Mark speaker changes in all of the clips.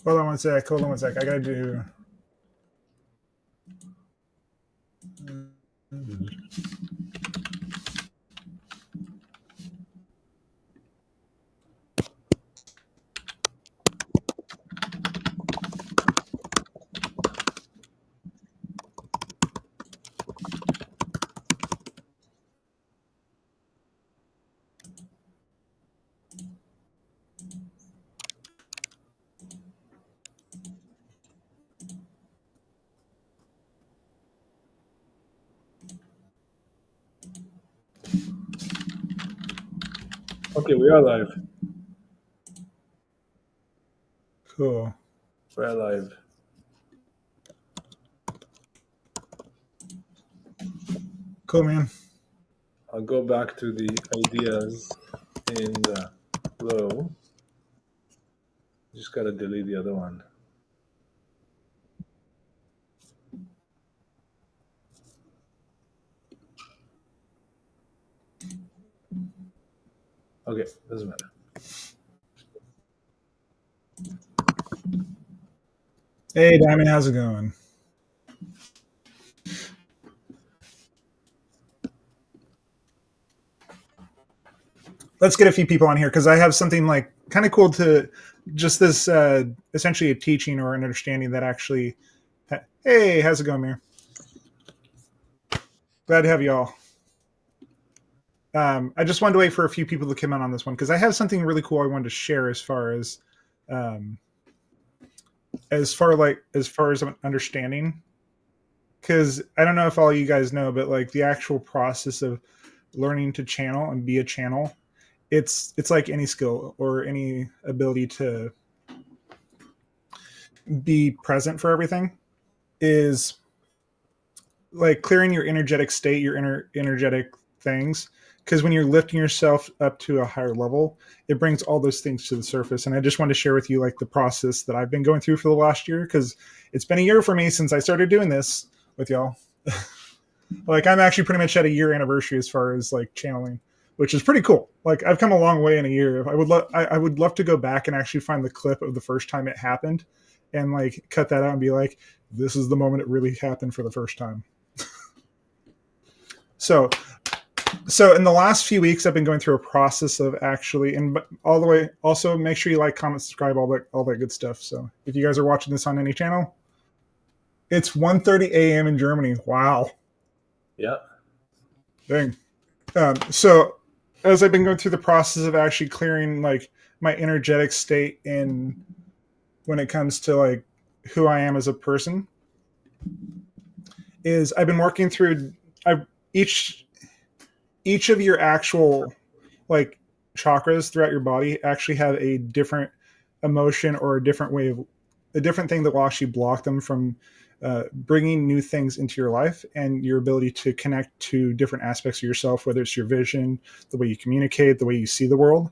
Speaker 1: Hold on one sec. Hold on one sec. I gotta do.
Speaker 2: Okay, we are live.
Speaker 1: Cool.
Speaker 2: We're live.
Speaker 1: Cool, man.
Speaker 2: I'll go back to the ideas in the flow. Just gotta delete the other one. Okay, doesn't matter.
Speaker 1: Hey, Diamond, how's it going? Let's get a few people on here because I have something like kind of cool to just this essentially a teaching or an understanding that actually. Hey, how's it going, Mir? Glad to have you all. I just wanted to wait for a few people to come in on this one because I have something really cool I wanted to share um, as far as understanding. Because I don't know if all you guys know, but like the actual process of learning to channel and be a channel, it's like any skill or any ability to be present for everything is like clearing your energetic state, your energetic things. Because when you're lifting yourself up to a higher level, it brings all those things to the surface. And I just want to share with you like the process that I've been going through for the last year, because it's been a year for me since I started doing this with y'all. Like I'm actually pretty much at a year anniversary as far as like channeling, which is pretty cool. Like I've come a long way in a year. I would love to go back and actually find the clip of the first time it happened and like cut that out and be like, this is the moment it really happened for the first time. So in the last few weeks I've been going through a process of actually, and all the way, also make sure you like, comment, subscribe, all that good stuff. So if you guys are watching this on any channel, it's 1:30 a.m. in Germany. Wow.
Speaker 2: Yeah.
Speaker 1: Dang. So as I've been going through the process of actually clearing like my energetic state in when it comes to like who I am as a person, is I've been working through I've each of your actual like chakras throughout your body actually have a different emotion or a different thing that will actually block them from bringing new things into your life and your ability to connect to different aspects of yourself, whether it's your vision, the way you communicate, the way you see the world.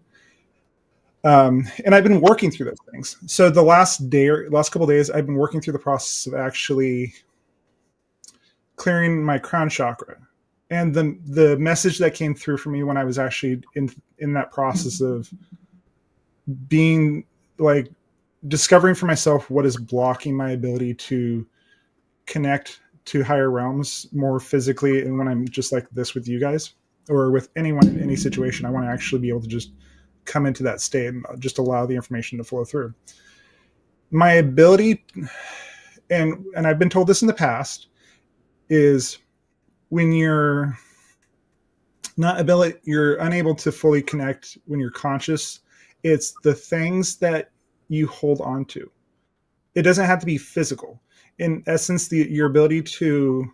Speaker 1: And I've been working through those things. So the last couple of days, I've been working through the process of actually clearing my crown chakra. And the message that came through for me when I was actually in that process of being like discovering for myself what is blocking my ability to connect to higher realms more physically, and when I'm just like this with you guys or with anyone in any situation, I want to actually be able to just come into that state and just allow the information to flow through. My ability, and I've been told this in the past, is when you're unable to fully connect when you're conscious, it's the things that you hold on to. It doesn't have to be physical. In essence, your ability to,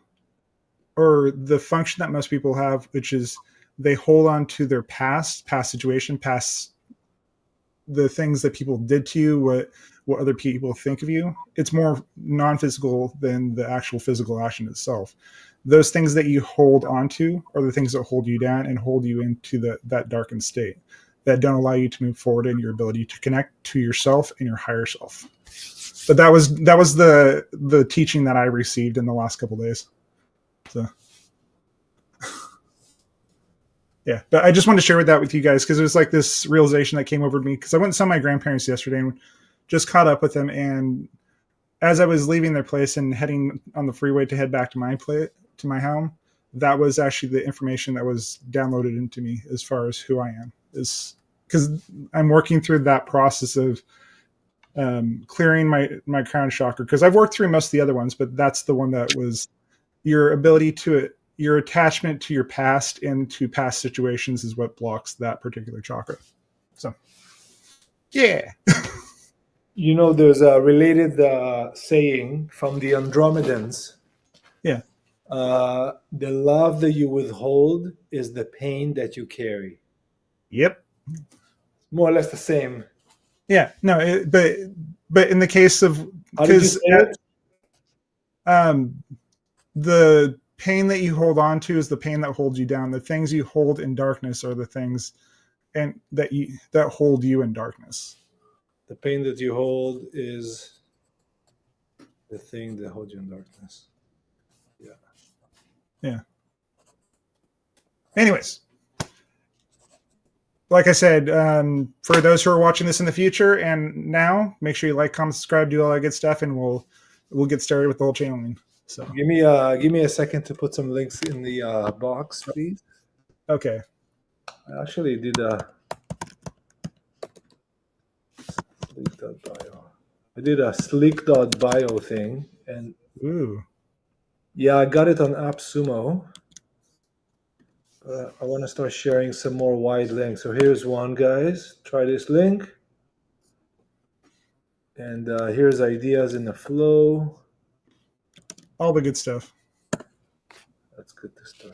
Speaker 1: or the function that most people have, which is they hold on to their past situation, past the things that people did to you, what other people think of you. It's more non-physical than the actual physical action itself. Those things that you hold on to are the things that hold you down and hold you into that darkened state that don't allow you to move forward in your ability to connect to yourself and your higher self. But that was the teaching that I received in the last couple of days. So yeah, but I just wanted to share that with you guys because it was like this realization that came over to me because I went and saw my grandparents yesterday, and just caught up with them, and as I was leaving their place and heading on the freeway to head back to my home, that was actually the information that was downloaded into me as far as who I am. Is because I'm working through that process of clearing my crown chakra, because I've worked through most of the other ones, but that's the one that was your ability to your attachment to your past and to past situations is what blocks that particular chakra. So, yeah.
Speaker 2: You know, there's a related saying from the Andromedans.
Speaker 1: Yeah.
Speaker 2: The love that you withhold is the pain that you carry.
Speaker 1: Yep.
Speaker 2: More or less the same.
Speaker 1: Yeah. No, but in the case of,
Speaker 2: How did you say it?
Speaker 1: The pain that you hold on to is the pain that holds you down. The things you hold in darkness are the things and that hold you in darkness.
Speaker 2: The pain that you hold is the thing that holds you in darkness. Yeah.
Speaker 1: Yeah. Anyways, like I said, for those who are watching this in the future and now, make sure you like, comment, subscribe, do all that good stuff, and we'll get started with the whole channeling. So
Speaker 2: give me a second to put some links in the box, please.
Speaker 1: Okay.
Speaker 2: I actually did a sleek.bio. I did a sleek.bio thing, and
Speaker 1: Ooh.
Speaker 2: yeah, I got it on AppSumo. I want to start sharing some more wide links. So here's one, guys. Try this link. And here's ideas in the flow.
Speaker 1: All the good stuff.
Speaker 2: That's good to start.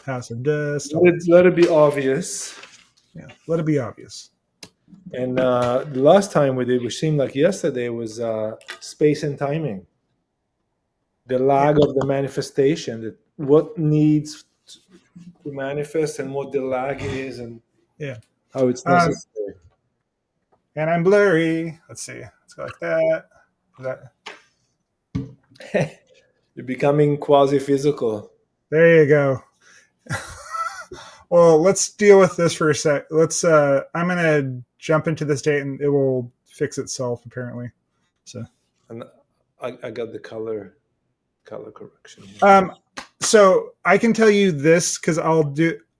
Speaker 1: House of Dust.
Speaker 2: Let it be obvious.
Speaker 1: Yeah, let it be obvious.
Speaker 2: And the last time we did, which seemed like yesterday, was space and timing. The lag of the manifestation, that what needs to manifest and what the lag is, and how it's necessary.
Speaker 1: And I'm blurry. Let's see. Let's go like that.
Speaker 2: You're becoming quasi-physical.
Speaker 1: There you go. Well, let's deal with this for a sec. I'm gonna jump into the state and it will fix itself apparently. So
Speaker 2: And I got the color correction here.
Speaker 1: So I can tell you this because I'll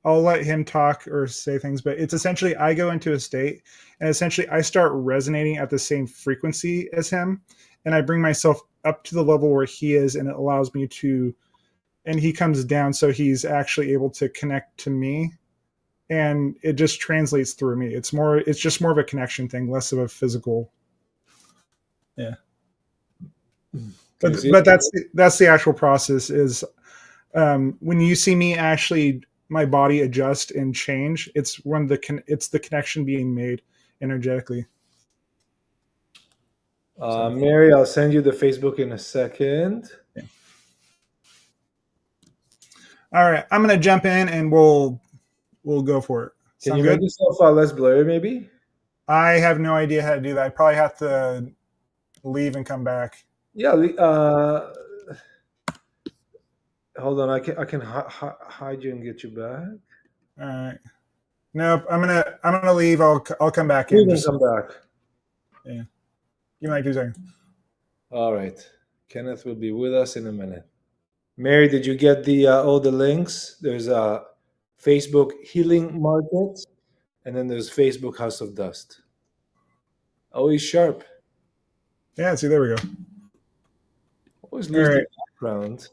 Speaker 1: let him talk or say things, but it's essentially I go into a state and essentially I start resonating at the same frequency as him, and I bring myself up to the level where he is, and it allows me to, and he comes down, so he's actually able to connect to me, and it just translates through me. It's just more of a connection thing, less of a physical. Yeah. But that's the actual process is when you see me actually my body adjust and change, it's when it's the connection being made energetically.
Speaker 2: Mary, I'll send you the Facebook in a second.
Speaker 1: Yeah. All right, I'm gonna jump in and we'll go for it.
Speaker 2: Can you make yourself less blurry, maybe?
Speaker 1: I have no idea how to do that. I probably have to leave and come back.
Speaker 2: Yeah. Hold on, I can hide you and get you back.
Speaker 1: All right. Nope. I'm gonna leave. I'll come back
Speaker 2: in.
Speaker 1: in.
Speaker 2: Come back.
Speaker 1: Yeah. Give me like 2 seconds.
Speaker 2: All right. Kenneth will be with us in a minute. Mary, did you get the all the links? There's a Facebook Healing Market, and then there's Facebook House of Dust. Always sharp.
Speaker 1: Yeah. See, there we go.
Speaker 2: Always lose the background.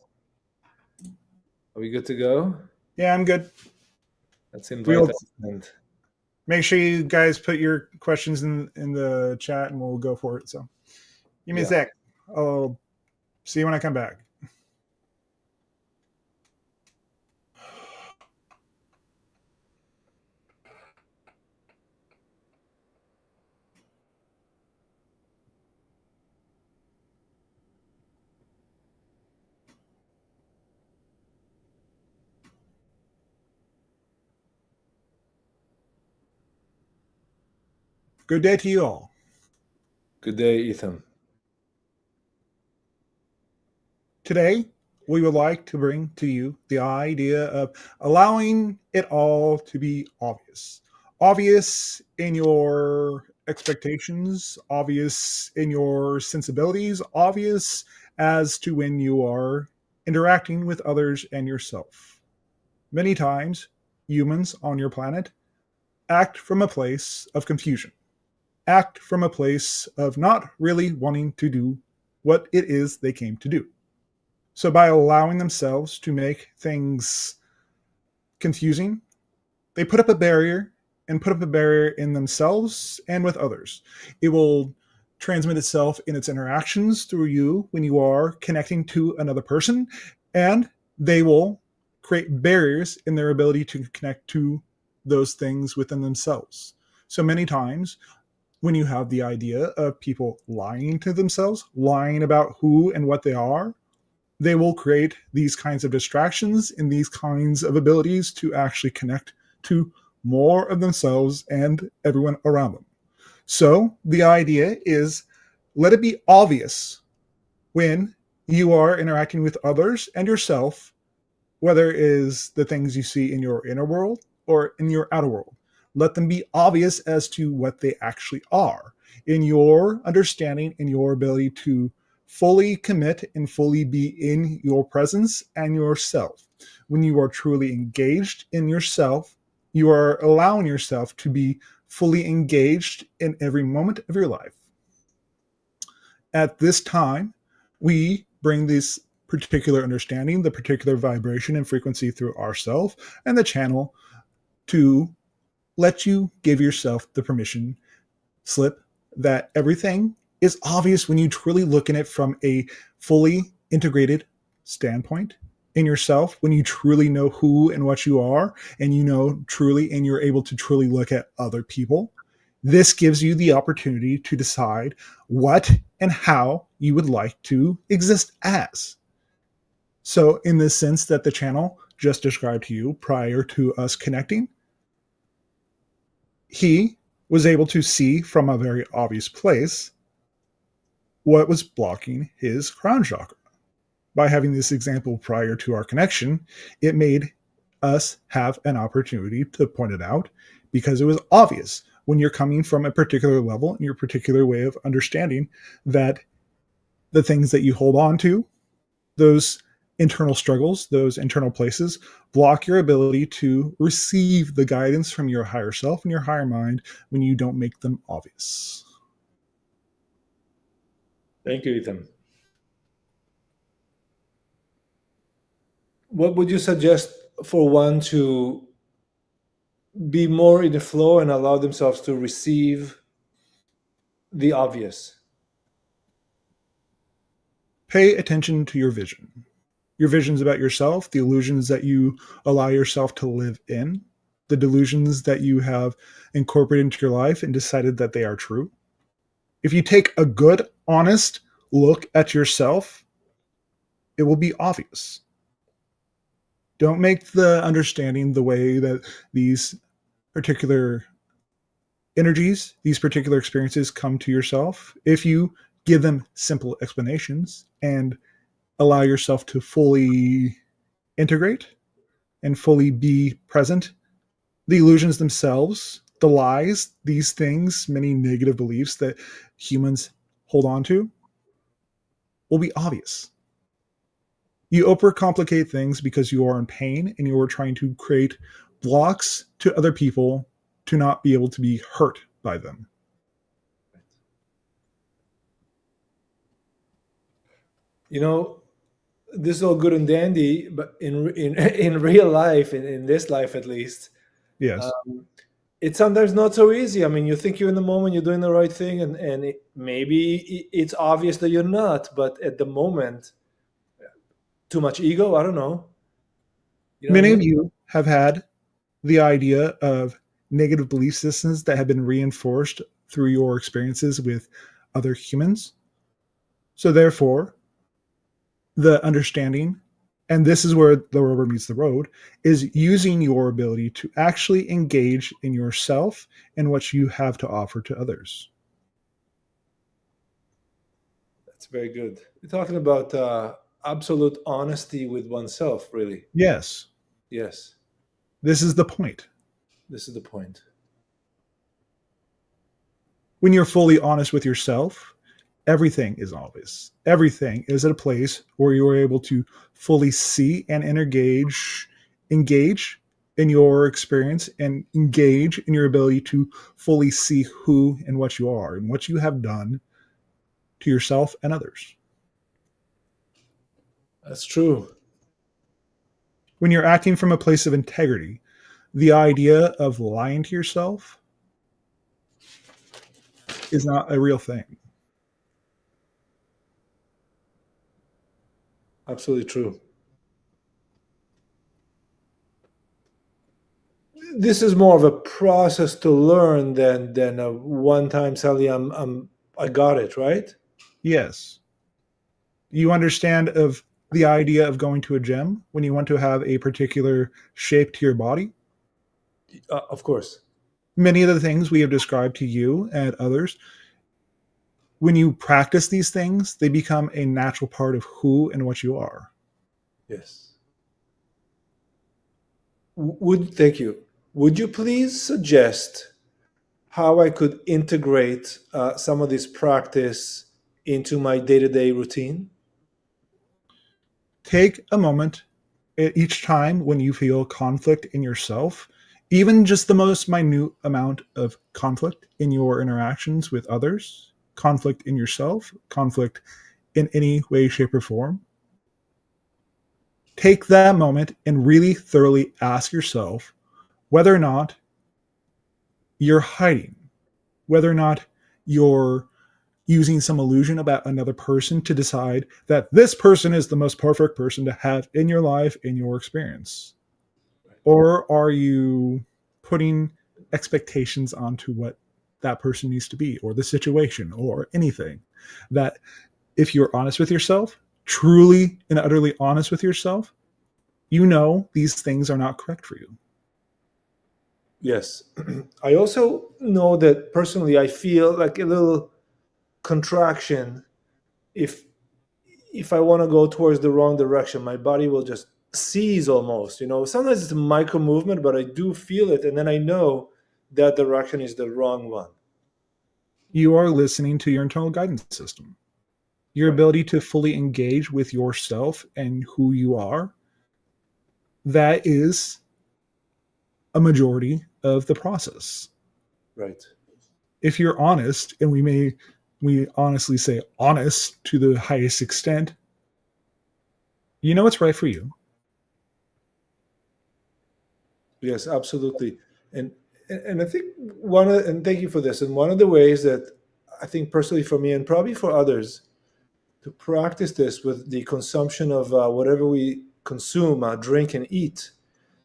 Speaker 2: Are we good to go?
Speaker 1: Yeah, I'm good.
Speaker 2: Let's invite
Speaker 1: Make sure you guys put your questions in the chat and we'll go for it. So give me a sec. I'll see you when I come back. Good day to you all.
Speaker 2: Good day, Ethan.
Speaker 1: Today, we would like to bring to you the idea of allowing it all to be obvious. obvious in your expectations, obvious in your sensibilities, obvious as to when you are interacting with others and yourself. Many times, humans on your planet act from a place of confusion, act from a place of not really wanting to do what it is they came to do. So, by allowing themselves to make things confusing, they put up a barrier and put up a barrier in themselves and with others. It will transmit itself in its interactions through you when you are connecting to another person, and they will create barriers in their ability to connect to those things within themselves. So many times, when you have the idea of people lying to themselves, lying about who and what they are, they will create these kinds of distractions and these kinds of abilities to actually connect to more of themselves and everyone around them. So the idea is, let it be obvious when you are interacting with others and yourself, whether it is the things you see in your inner world or in your outer world. Let them be obvious as to what they actually are in your understanding and your ability to fully commit and fully be in your presence and yourself. When you are truly engaged in yourself, you are allowing yourself to be fully engaged in every moment of your life. At this time, we bring this particular understanding, the particular vibration and frequency through ourself and the channel to let you give yourself the permission slip that everything is obvious when you truly look at it from a fully integrated standpoint in yourself, when you truly know who and what you are, and you know truly, and you're able to truly look at other people. This gives you the opportunity to decide what and how you would like to exist as. So, in the sense that the channel just described to you prior to us connecting, he was able to see from a very obvious place what was blocking his crown chakra. By having this example prior to our connection, it made us have an opportunity to point it out because it was obvious when you're coming from a particular level and your particular way of understanding that the things that you hold on to, those internal struggles, those internal places, block your ability to receive the guidance from your higher self and your higher mind when you don't make them obvious.
Speaker 2: Thank you, Ethan. What would you suggest for one to be more in the flow and allow themselves to receive the obvious?
Speaker 1: Pay attention to your visions about yourself, the illusions that you allow yourself to live in, the delusions that you have incorporated into your life and decided that they are true. If you take a good, honest look at yourself, it will be obvious. Don't make the understanding the way that these particular energies, these particular experiences come to yourself. If you give them simple explanations and allow yourself to fully integrate and fully be present, the illusions themselves, the lies, these things, many negative beliefs that humans hold on to, will be obvious. You overcomplicate things because you are in pain and you are trying to create blocks to other people to not be able to be hurt by them.
Speaker 2: You know, this is all good and dandy, but in real life, in this life at least,
Speaker 1: Yes.
Speaker 2: um, it's sometimes not so easy. I mean, you think you're in the moment, you're doing the right thing, and maybe it's obvious that you're not, but at the moment, too much ego. I don't know. You know what I
Speaker 1: Many of
Speaker 2: mean?
Speaker 1: you have had the idea of negative belief systems that have been reinforced through your experiences with other humans. So, therefore, the understanding, and this is where the rubber meets the road, is using your ability to actually engage in yourself and what you have to offer to others.
Speaker 2: That's very good. We're talking about absolute honesty with oneself, really.
Speaker 1: Yes,
Speaker 2: Yes,
Speaker 1: this is the point.
Speaker 2: this is the point.
Speaker 1: When you're fully honest with yourself, everything is obvious. Everything is at a place where you are able to fully see and engage in your experience and engage in your ability to fully see who and what you are and what you have done to yourself and others.
Speaker 2: That's true.
Speaker 1: When you're acting from a place of integrity, the idea of lying to yourself is not a real thing.
Speaker 2: Absolutely true. This is more of a process to learn than a one time Sally. I got it right.
Speaker 1: Yes. You understand of the idea of going to a gym when you want to have a particular shape to your body.
Speaker 2: Of course.
Speaker 1: Many of the things we have described to you and others, when you practice these things, they become a natural part of who and what you are.
Speaker 2: Yes. Would thank you. Would you please suggest how I could integrate some of this practice into my day to day routine?
Speaker 1: Take a moment each time when you feel conflict in yourself, even just the most minute amount of conflict in your interactions with others, conflict in yourself, conflict in any way, shape, or form. Take that moment and really thoroughly ask yourself whether or not you're hiding, whether or not you're using some illusion about another person to decide that this person is the most perfect person to have in your life, in your experience. Or are you putting expectations onto what that person needs to be, or the situation, or anything? That if you're honest with yourself, truly and utterly honest with yourself, you know these things are not correct for you.
Speaker 2: Yes. I also know that personally I feel like a little contraction if I want to go towards the wrong direction. My body will just seize almost. Sometimes it's a micro movement, but I do feel it, and then I know that direction is the wrong one.
Speaker 1: You are listening to your internal guidance system. Your
Speaker 2: Right.
Speaker 1: ability to fully engage with yourself and who you are, that is a majority of the process.
Speaker 2: Right.
Speaker 1: If you're honest, and we honestly say honest to the highest extent, you know what's right for you.
Speaker 2: Yes, absolutely. And and I think and thank you for this. And one of the ways that I think personally for me and probably for others to practice this with the consumption of whatever we consume, drink and eat.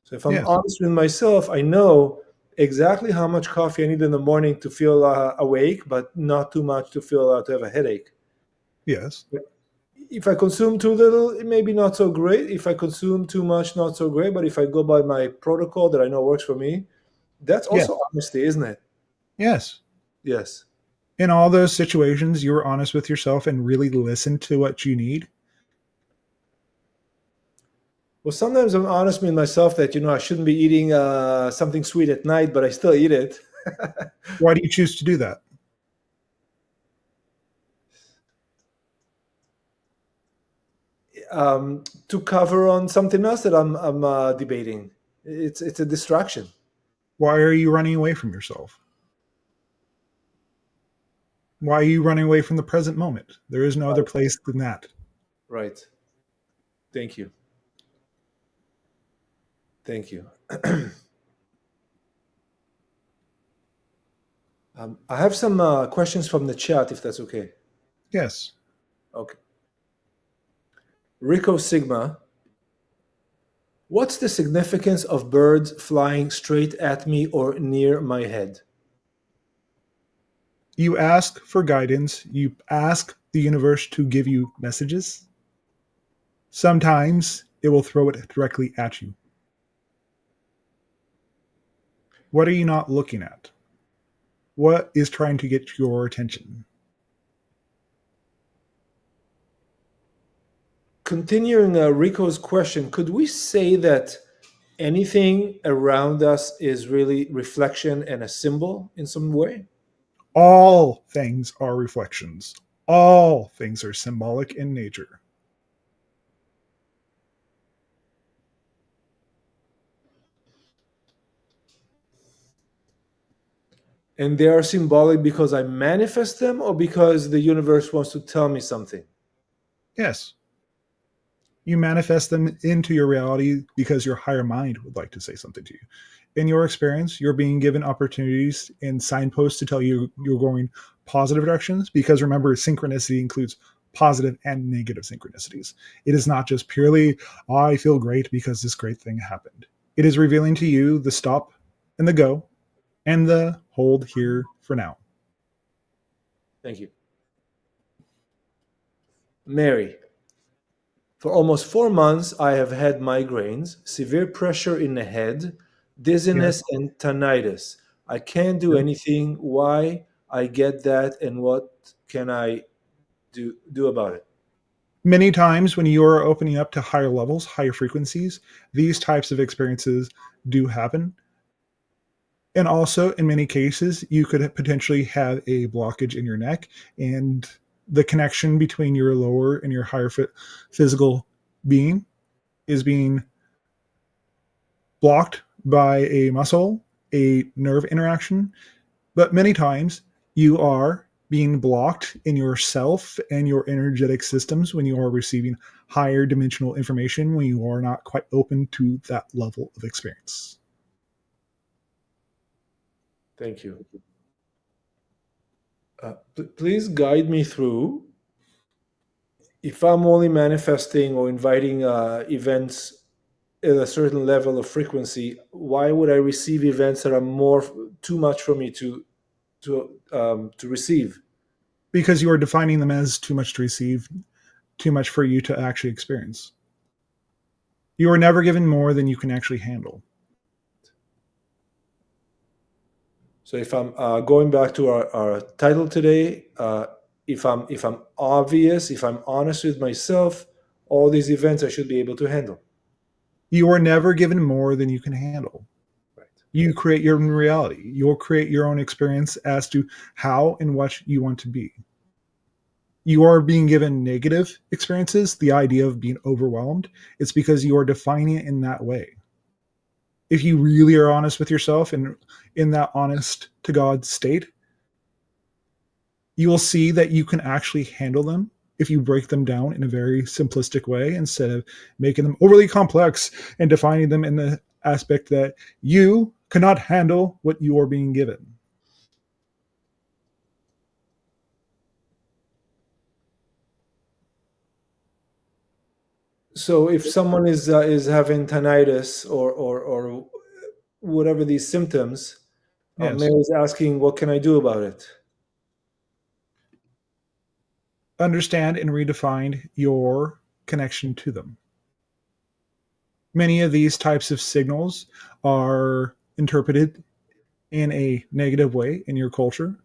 Speaker 2: So if I'm
Speaker 1: Yes.
Speaker 2: honest with myself, I know exactly how much coffee I need in the morning to feel awake, but not too much to feel to have a headache.
Speaker 1: Yes.
Speaker 2: If I consume too little, it may be not so great. If I consume too much, not so great. But if I go by my protocol that I know works for me, that's
Speaker 1: Yes.
Speaker 2: also honesty, isn't it?
Speaker 1: Yes.
Speaker 2: Yes.
Speaker 1: In all those situations, you were honest with yourself and really listened to what you need.
Speaker 2: Well, sometimes I'm honest with myself that I shouldn't be eating something sweet at night, but I still eat it.
Speaker 1: Why do you choose to do that?
Speaker 2: To cover on something else that I'm debating. It's a distraction.
Speaker 1: Why are you running away from yourself? Why are you running away from the present moment? There is no other
Speaker 2: Right.
Speaker 1: place than that.
Speaker 2: Right. Thank you. Thank you. I have some questions from the chat, if that's okay.
Speaker 1: Yes.
Speaker 2: Okay. Rico Sigma, what's the significance of birds flying straight at me or near my head?
Speaker 1: You ask for guidance. You ask the universe to give you messages. Sometimes it will throw it directly at you. What are you not looking at? What is trying to get your attention?
Speaker 2: Continuing Rico's question, could we say that anything around us is really reflection and a symbol in some way?
Speaker 1: All things are reflections. All things are symbolic in nature.
Speaker 2: And they are symbolic because I manifest them or because the universe wants to tell me something?
Speaker 1: Yes, you manifest them into your reality because your higher mind would like to say something to you. In your experience, you're being given opportunities and signposts to tell you you're going positive directions because remember, synchronicity includes positive and negative synchronicities. It is not just purely, oh, I feel great because this great thing happened. It is revealing to you the stop and the go and the hold here for now.
Speaker 2: Thank you. Mary, for almost 4 months, I have had migraines, severe pressure in the head,
Speaker 1: Yes.
Speaker 2: dizziness, and tinnitus. I can't do anything. Why I get that, and what can I do about it?
Speaker 1: Many times when you are opening up to higher levels, higher frequencies, these types of experiences do happen. And also, in many cases, you could potentially have a blockage in your neck, and the connection between your lower and your higher physical being is being blocked by a muscle, a nerve interaction. But many times, you are being blocked in yourself and your energetic systems when you are receiving higher dimensional information, when you are not quite open to that level of experience.
Speaker 2: Thank you. Please guide me through if I'm only manifesting or inviting events at a certain level of frequency. Why would I receive events that are more too much for me to receive?
Speaker 1: Because you are defining them as too much to receive, too much for you to actually experience. You are never given more than you can actually handle.
Speaker 2: So if I'm going back to our title today, if I'm obvious, if I'm honest with myself, all these events I should be able to handle.
Speaker 1: You are never given more than you can handle.
Speaker 2: Right.
Speaker 1: You create your own reality. You'll create your own experience as to how and what you want to be. You are being given negative experiences, the idea of being overwhelmed, it's because you are defining it in that way. If you really are honest with yourself and in that honest to God state, you will see that you can actually handle them if you break them down in a very simplistic way instead of making them overly complex and defining them in the aspect that you cannot handle what you are being given.
Speaker 2: So if someone is having tinnitus or whatever these symptoms,
Speaker 1: Yes.
Speaker 2: Mary's asking, what can I do about it?
Speaker 1: Understand and redefine your connection to them. Many of these types of signals are interpreted in a negative way in your culture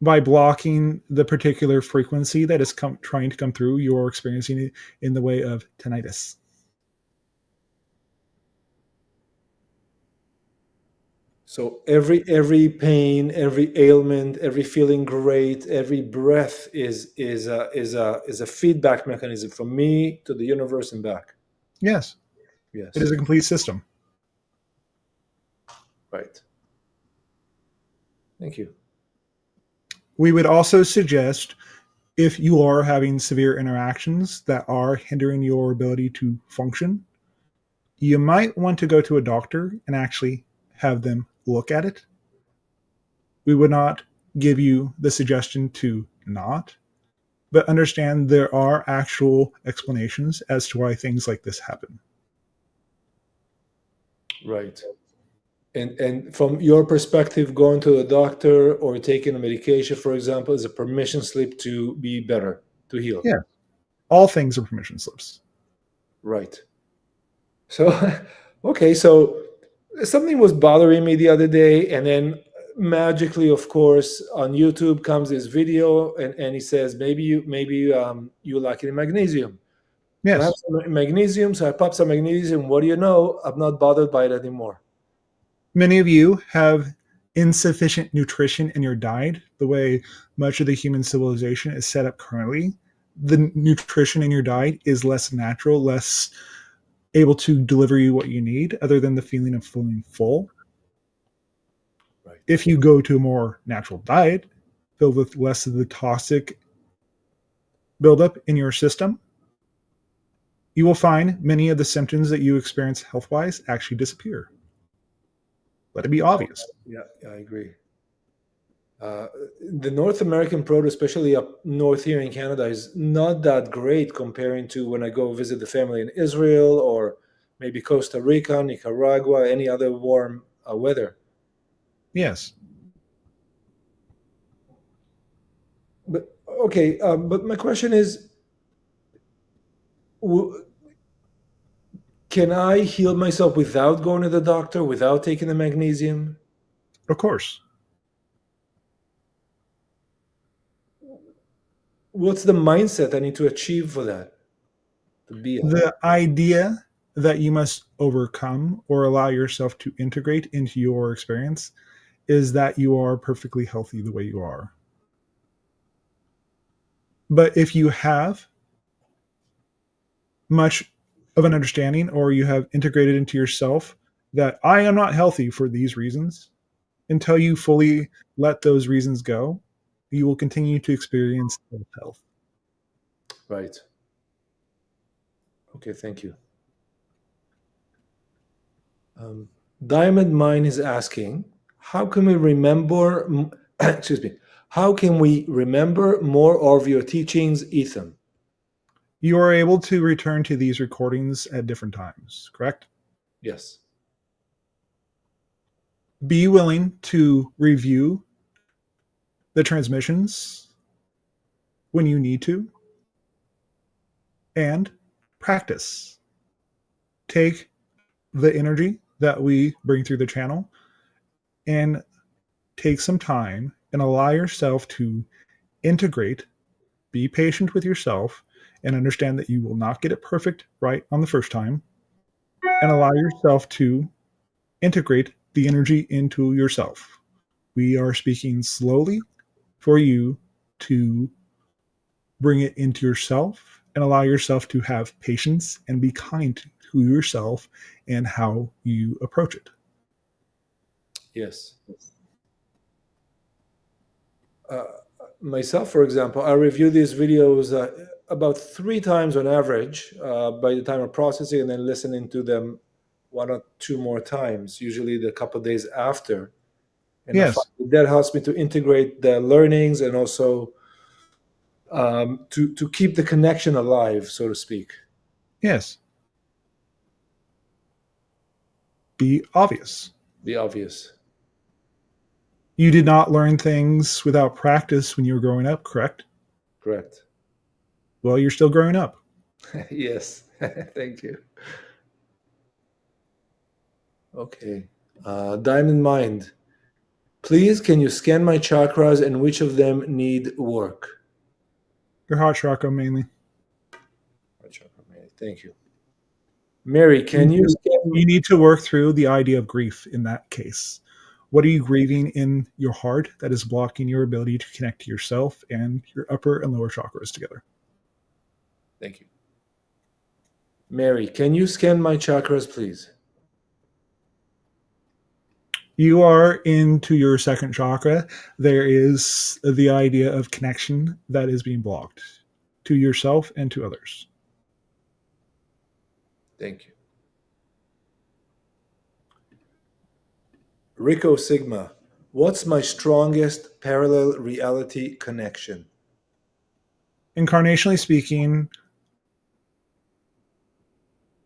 Speaker 1: by blocking the particular frequency that is trying to come through. You're experiencing it in the way of tinnitus.
Speaker 2: So every pain, every ailment, every feeling great, every breath is a feedback mechanism from me to the universe and back.
Speaker 1: Yes, it is
Speaker 2: Yes,
Speaker 1: a complete system.
Speaker 2: right. Thank you.
Speaker 1: We would also suggest if you are having severe interactions that are hindering your ability to function, you might want to go to a doctor and actually have them look at it. We would not give you the suggestion to not, but understand there are actual explanations as to why things like this happen.
Speaker 2: Right. And from your perspective, going to a doctor or taking a medication, for example, is a permission slip to be better, to heal.
Speaker 1: Yeah, all things are permission slips.
Speaker 2: Right. So, okay, so something was bothering me the other day, and then magically, of course, on YouTube comes this video, and he says maybe you lack in magnesium. So I have
Speaker 1: Yes,
Speaker 2: some magnesium, so I pop some magnesium. What do you know? I'm not bothered by it anymore.
Speaker 1: many of you have insufficient nutrition in your diet, the way much of the human civilization is set up currently, the nutrition in your diet is less natural, less able to deliver you what you need, other than the feeling of feeling full.
Speaker 2: Right.
Speaker 1: If you go to a more natural diet filled with less of the toxic buildup in your system, you will find many of the symptoms that you experience health wise actually disappear. Let it be obvious.
Speaker 2: Yeah, I agree. The North American produce, especially up north here in Canada, is not that great comparing to when I go visit the family in Israel or maybe Costa Rica, Nicaragua, any other warm weather.
Speaker 1: Yes.
Speaker 2: But okay, but my question is, w- can I heal myself without going to the doctor, without taking the magnesium?
Speaker 1: Of course.
Speaker 2: What's the mindset I need to achieve for that to be healthy?
Speaker 1: The idea that you must overcome or allow yourself to integrate into your experience is that you are perfectly healthy the way you are. But if you have much of an understanding or you have integrated into yourself that I am not healthy for these reasons, until you fully let those reasons go, you will continue to experience ill health.
Speaker 2: Right. Okay, thank you. Um, Diamond Mine is asking, how can we remember, excuse me, how can we remember more of your teachings, Ethan?
Speaker 1: You are able to return to these recordings at different times, correct?
Speaker 2: Yes.
Speaker 1: Be willing to review the transmissions when you need to and practice. Take the energy that we bring through the channel and take some time and allow yourself to integrate, be patient with yourself, and understand that you will not get it perfect right on the first time, and allow yourself to integrate the energy into yourself. We are speaking slowly for you to bring it into yourself and allow yourself to have patience and be kind to yourself and how you approach it.
Speaker 2: Yes. Uh, Myself, for example, I review these videos about 3 times on average by the time of processing and then listening to them 1 or 2 more times, usually the couple of days after. And I find
Speaker 1: Yes,
Speaker 2: that helps me to integrate the learnings and also to keep the connection alive, so to speak.
Speaker 1: yes. Be obvious.
Speaker 2: Be obvious.
Speaker 1: You did not learn things without practice when you were growing up, correct?
Speaker 2: Correct.
Speaker 1: Well, you're still growing up.
Speaker 2: Yes. Thank you. Okay. Diamond Mind. Please, can you scan my chakras and which of them need work?
Speaker 1: Your heart chakra mainly.
Speaker 2: Thank you. Mary,
Speaker 1: You
Speaker 2: can
Speaker 1: need
Speaker 2: you
Speaker 1: to,
Speaker 2: scan?
Speaker 1: you need to work through the idea of grief in that case. What are you grieving in your heart that is blocking your ability to connect to yourself and your upper and lower chakras together?
Speaker 2: Thank you. Mary, can you scan my chakras, please?
Speaker 1: You are into your second chakra. There is the idea of connection that is being blocked to yourself and to others.
Speaker 2: Thank you. Rico Sigma, what's my strongest parallel reality connection?
Speaker 1: Incarnationally speaking,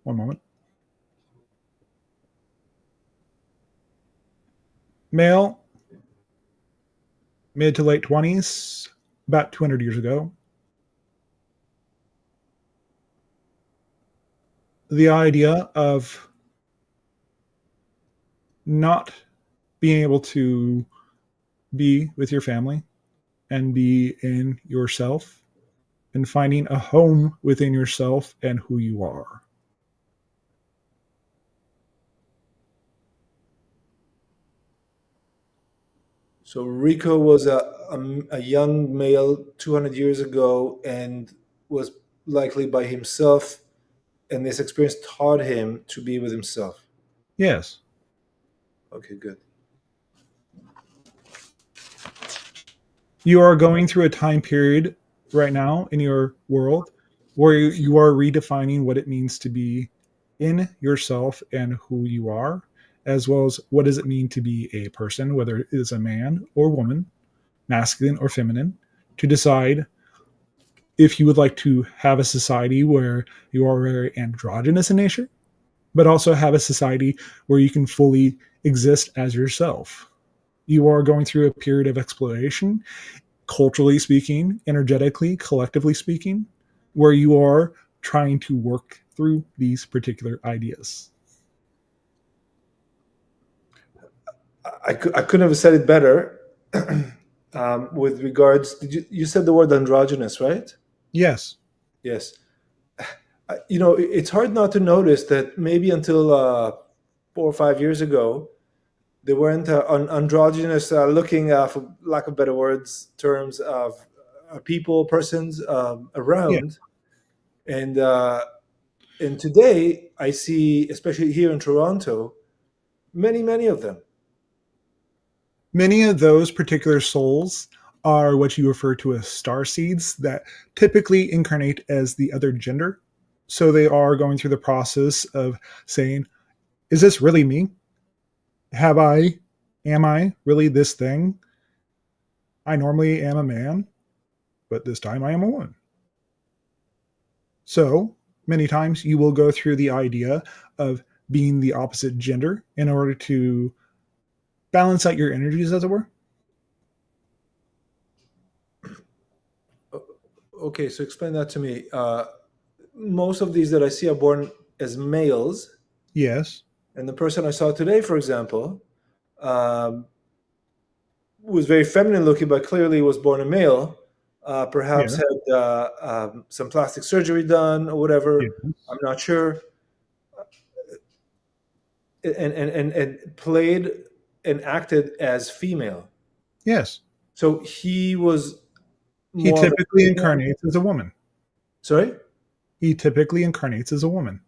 Speaker 1: one moment. Male, mid to late 20s, about 200 years ago. The idea of not being able to be with your family and be in yourself and finding a home within yourself and who you are.
Speaker 2: So Rico was a young male 200 years ago and was likely by himself, and this experience taught him to be with himself.
Speaker 1: Yes.
Speaker 2: Okay, good.
Speaker 1: You are going through a time period right now in your world where you are redefining what it means to be in yourself and who you are, as well as what does it mean to be a person, whether it is a man or woman, masculine or feminine, to decide if you would like to have a society where you are very androgynous in nature, but also have a society where you can fully exist as yourself. You are going through a period of exploration, culturally speaking, energetically, collectively speaking, where you are trying to work through these particular ideas.
Speaker 2: I couldn't have said it better. With regards, you said the word androgynous, right?
Speaker 1: Yes,
Speaker 2: Yes. It's hard not to notice that maybe until 4 or 5 years ago, they weren't androgynous looking, for lack of better words, terms of people, persons
Speaker 1: yeah.
Speaker 2: around. And today, I see, especially here in Toronto, many of them.
Speaker 1: Many of those particular souls are what you refer to as star seeds that typically incarnate as the other gender. So they are going through the process of saying, is this really me? Am I really this thing? I normally am a man, but this time I am a woman. So many times you will go through the idea of being the opposite gender in order to balance out your energies, as it were.
Speaker 2: Okay, so explain that to me. Most of these that I see are born as males,
Speaker 1: Yes.
Speaker 2: and the person I saw today, for example, um, was very feminine looking, but clearly was born a male. Perhaps
Speaker 1: Yeah.
Speaker 2: had some plastic surgery done or whatever.
Speaker 1: Yes.
Speaker 2: I'm not sure. And played and acted as female.
Speaker 1: Yes.
Speaker 2: So he was
Speaker 1: He
Speaker 2: more of a
Speaker 1: typically
Speaker 2: female.
Speaker 1: incarnates as a woman.
Speaker 2: Sorry.
Speaker 1: He typically incarnates as a woman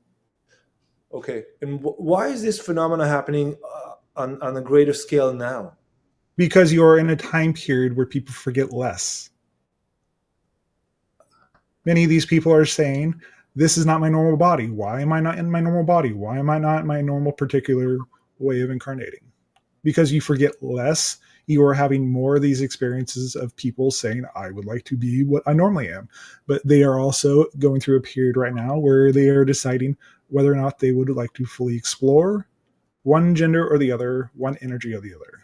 Speaker 2: Okay. And why is this phenomena happening on a greater scale now?
Speaker 1: because you're in a time period where people forget less. Many of these people are saying, this is not my normal body. Why am I not in my normal body? Why am I not in my normal particular way of incarnating? Because you forget less, you are having more of these experiences of people saying, I would like to be what I normally am. But they are also going through a period right now where they are deciding whether or not they would like to fully explore one gender or the other, one energy or the other.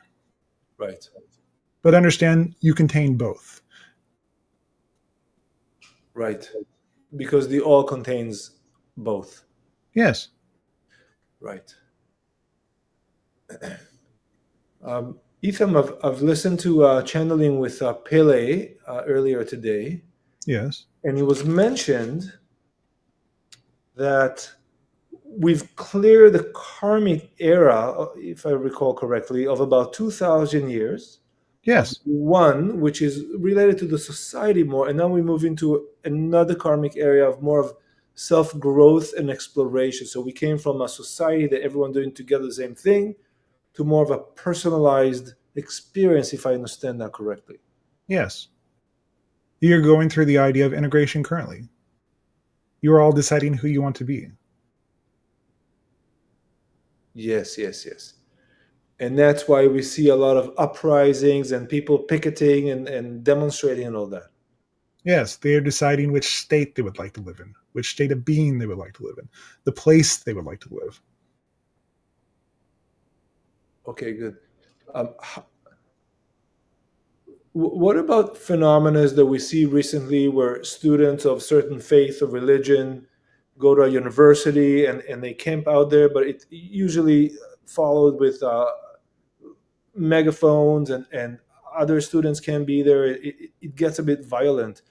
Speaker 2: Right.
Speaker 1: But understand you contain both.
Speaker 2: Right. Because the all contains both.
Speaker 1: Yes.
Speaker 2: Right. Ethan, I've listened to channeling with Pele earlier today,
Speaker 1: Yes.
Speaker 2: and it was mentioned that we've cleared the karmic era, if I recall correctly, of about 2,000 years of
Speaker 1: Yes.
Speaker 2: one, which is related to the society more, and now we move into another karmic area of more of self-growth and exploration. So we came from a society that everyone doing together the same thing to more of a personalized experience, if I understand that correctly.
Speaker 1: Yes. You're going through the idea of integration currently. You're all deciding who you want to be.
Speaker 2: Yes, yes, yes. And that's why we see a lot of uprisings and people picketing and demonstrating and all that.
Speaker 1: Yes, they are deciding which state they would like to live in, which state of being they would like to live in, the place they would like to live.
Speaker 2: Okay, good. What about phenomena that we see recently where students of certain faith or religion go to a university and they camp out there, but it usually followed with megaphones and other students can be there. It gets a bit violent.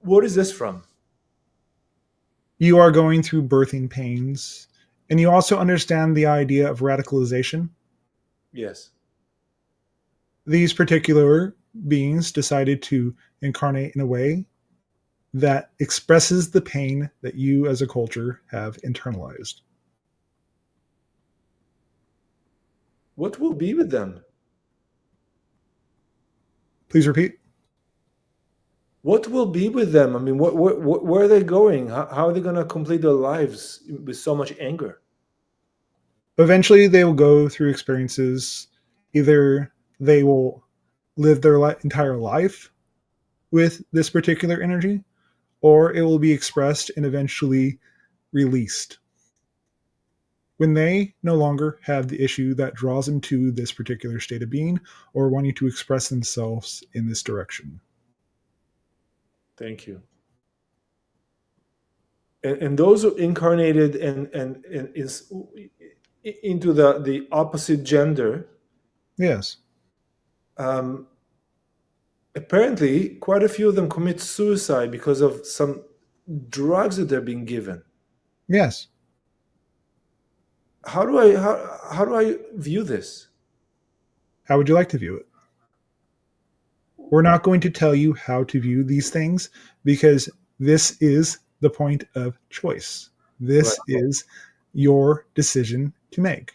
Speaker 2: What is this from?
Speaker 1: You are going through birthing pains, and you also understand the idea of radicalization.
Speaker 2: Yes.
Speaker 1: These particular beings decided to incarnate in a way that expresses the pain that you as a culture have internalized.
Speaker 2: What will be with them?
Speaker 1: Please repeat.
Speaker 2: What will be with them? I mean, where are they going? How are they going to complete their lives with so much anger?
Speaker 1: Eventually, they will go through experiences. Either they will live their entire life with this particular energy, or it will be expressed and eventually released. When they no longer have the issue that draws them to this particular state of being or wanting to express themselves in this direction.
Speaker 2: Thank you. And those who incarnated and is into the opposite gender,
Speaker 1: Yes.
Speaker 2: Apparently quite a few of them commit suicide because of some drugs that they're being given.
Speaker 1: Yes.
Speaker 2: How do I view this?
Speaker 1: How would you like to view it? We're not going to tell you how to view these things because this is the point of choice. This is your decision to make.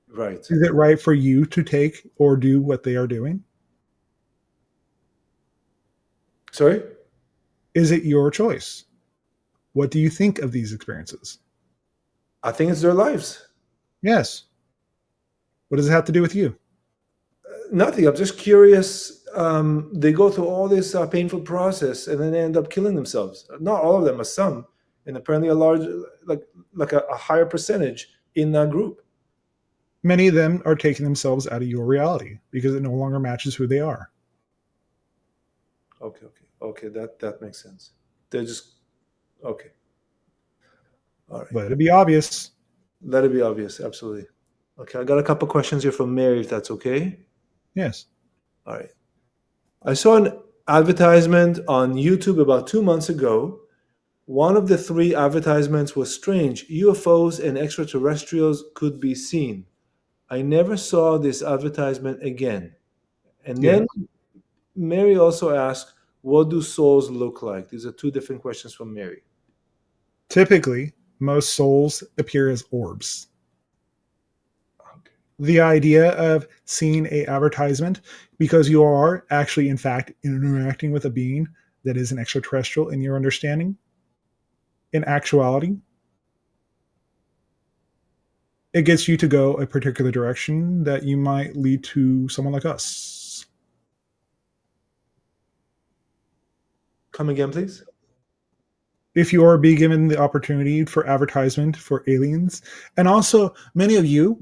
Speaker 2: Right.
Speaker 1: Is it right for you to take or do what they are doing?
Speaker 2: Sorry?
Speaker 1: Is it your choice? What do you think of these experiences?
Speaker 2: I think it's their lives.
Speaker 1: Yes. What does it have to do with you?
Speaker 2: Nothing. I'm just curious. They go through all this painful process and then they end up killing themselves. Not all of them, but some, and apparently a large, like a higher percentage in that group.
Speaker 1: Many of them are taking themselves out of your reality because it no longer matches who they are.
Speaker 2: Okay. That makes sense. They're just okay. All right.
Speaker 1: Let it be obvious.
Speaker 2: Let it be obvious. Absolutely. Okay. I got a couple questions here from Mary, if that's okay.
Speaker 1: Yes.
Speaker 2: All right. I saw an advertisement on YouTube about 2 months ago. One of the 3 advertisements was strange. UFOs and extraterrestrials could be seen. I never saw this advertisement again. And then Mary also asked, what do souls look like? These are 2 different questions from Mary.
Speaker 1: Typically, most souls appear as orbs. The idea of seeing a advertisement because you are actually in fact interacting with a being that is an extraterrestrial in your understanding, in actuality, it gets you to go a particular direction that you might lead to someone like us.
Speaker 2: Come again, please.
Speaker 1: If you are being given the opportunity for advertisement for aliens, and also many of you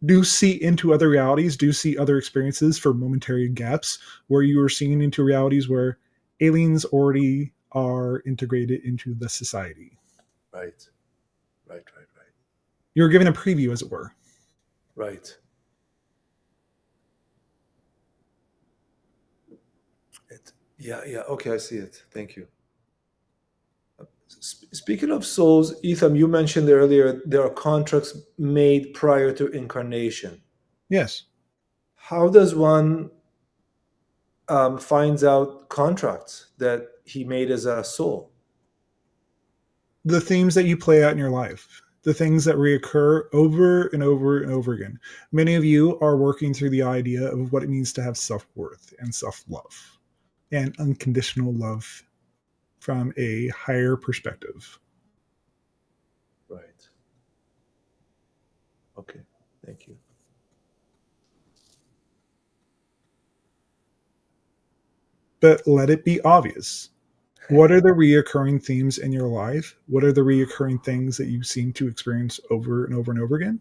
Speaker 1: do see into other realities, do see other experiences for momentary gaps where you are seeing into realities where aliens already are integrated into the society.
Speaker 2: Right.
Speaker 1: You're given a preview, as it were.
Speaker 2: Right. Yeah. Okay, I see it. Thank you. Speaking of souls, Ethan, you mentioned earlier there are contracts made prior to incarnation.
Speaker 1: Yes.
Speaker 2: How does one finds out contracts that he made as a soul?
Speaker 1: The themes that you play out in your life, the things that reoccur over and over and over again. Many of you are working through the idea of what it means to have self-worth and self-love and unconditional love from a higher perspective.
Speaker 2: Right. Okay. Thank you.
Speaker 1: But let it be obvious. What are the reoccurring themes in your life? What are the reoccurring things that you seem to experience over and over and over again?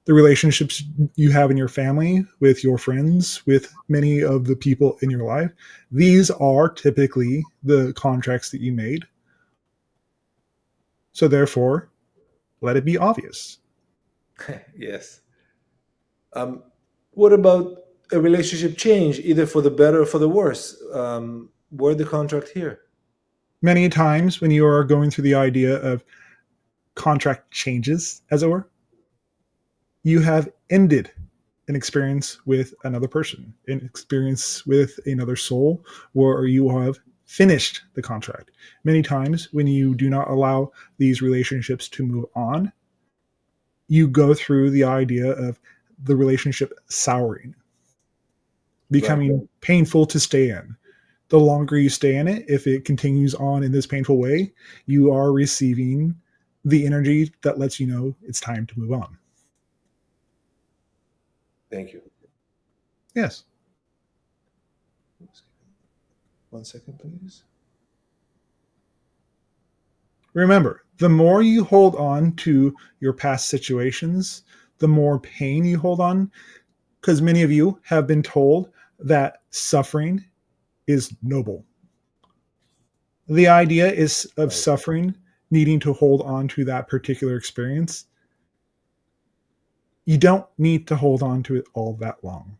Speaker 1: The relationships you have in your family, with your friends, with many of the people in your life, these are typically the contracts that you made. So therefore, let it be obvious.
Speaker 2: Yes. What about a relationship change, either for the better or for the worse? Where the contract here?
Speaker 1: Many times when you are going through the idea of contract changes, as it were, you have ended an experience with another person, an experience with another soul, where you have finished the contract. Many times, when you do not allow these relationships to move on, you go through the idea of the relationship souring,
Speaker 2: Right.
Speaker 1: becoming painful to stay in. The longer you stay in it, if it continues on in this painful way, you are receiving the energy that lets you know it's time to move on.
Speaker 2: Thank you.
Speaker 1: Yes.
Speaker 2: 1 second, please.
Speaker 1: Remember, the more you hold on to your past situations, the more pain you hold on, because many of you have been told that suffering is noble. The idea is of
Speaker 2: Right.
Speaker 1: suffering, needing to hold on to that particular experience. You don't need to hold on to it all that long.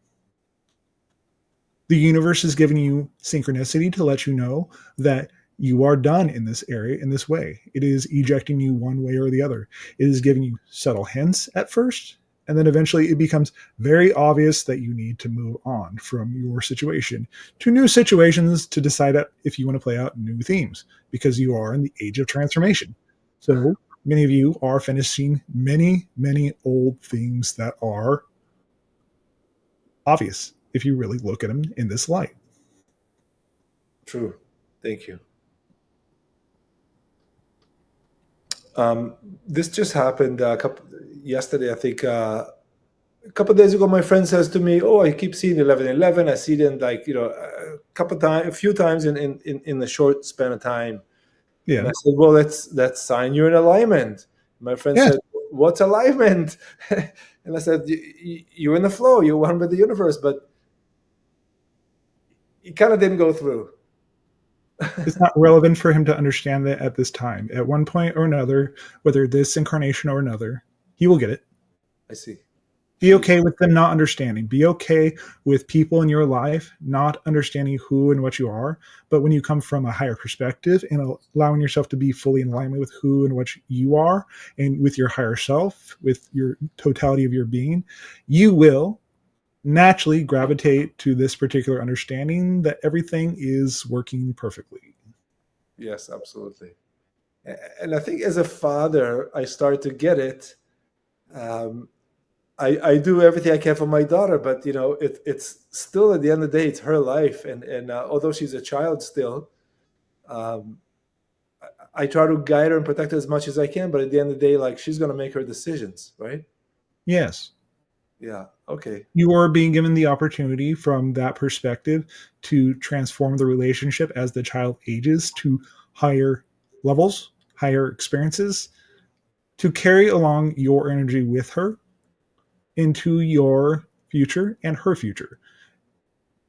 Speaker 1: The universe is giving you synchronicity to let you know that you are done in this area in this way. It is ejecting you one way or the other. It is giving you subtle hints at first, and then eventually it becomes very obvious that you need to move on from your situation to new situations to decide if you want to play out new themes, because you are in the age of transformation. So many of you are finishing many, many old themes that are obvious if you really look at them in this light.
Speaker 2: True. Thank you. This just happened yesterday, I think. A couple of days ago, my friend says to me, "Oh, I keep seeing 1111. I see them like a few times in a short span of time." And
Speaker 1: Yeah.
Speaker 2: I said, "Well, that's sign you're in alignment." My friend
Speaker 1: Yes.
Speaker 2: said, "What's alignment?" And I said, "You're in the flow. You're one with the universe." But it kind of didn't go through.
Speaker 1: It's not relevant for him to understand that at this time. At one point or another, whether this incarnation or another, he will get it.
Speaker 2: I see.
Speaker 1: Be okay with them not understanding. Be okay with people in your life not understanding who and what you are. But when you come from a higher perspective and allowing yourself to be fully in alignment with who and what you are and with your higher self, with your totality of your being, you will naturally gravitate to this particular understanding that everything is working perfectly.
Speaker 2: Yes, absolutely. And I think as a father, I started to get it. Um, I do everything I can for my daughter, but it's still at the end of the day, it's her life, and although she's a child still, um, I try to guide her and protect her as much as I can. But at the end of the day, like she's gonna make her decisions, right?
Speaker 1: Yes.
Speaker 2: Yeah. Okay.
Speaker 1: You are being given the opportunity from that perspective to transform the relationship as the child ages to higher levels, higher experiences, to carry along your energy with her into your future and her future.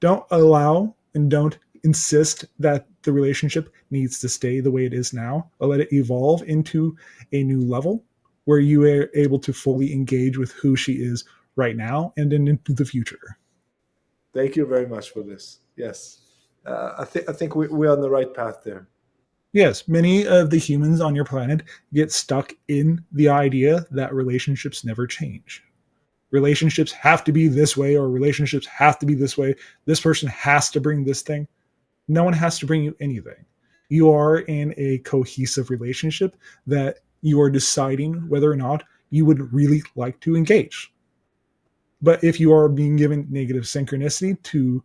Speaker 1: Don't allow and don't insist that the relationship needs to stay the way it is now, or let it evolve into a new level where you are able to fully engage with who she is right now and then into the future.
Speaker 2: Thank you very much for this. Yes, I think we're on the right path there.
Speaker 1: Yes, many of the humans on your planet get stuck in the idea that relationships never change. Relationships have to be this way, or relationships have to be this way. This person has to bring this thing. No one has to bring you anything. You are in a cohesive relationship that you are deciding whether or not you would really like to engage. But if you are being given negative synchronicity to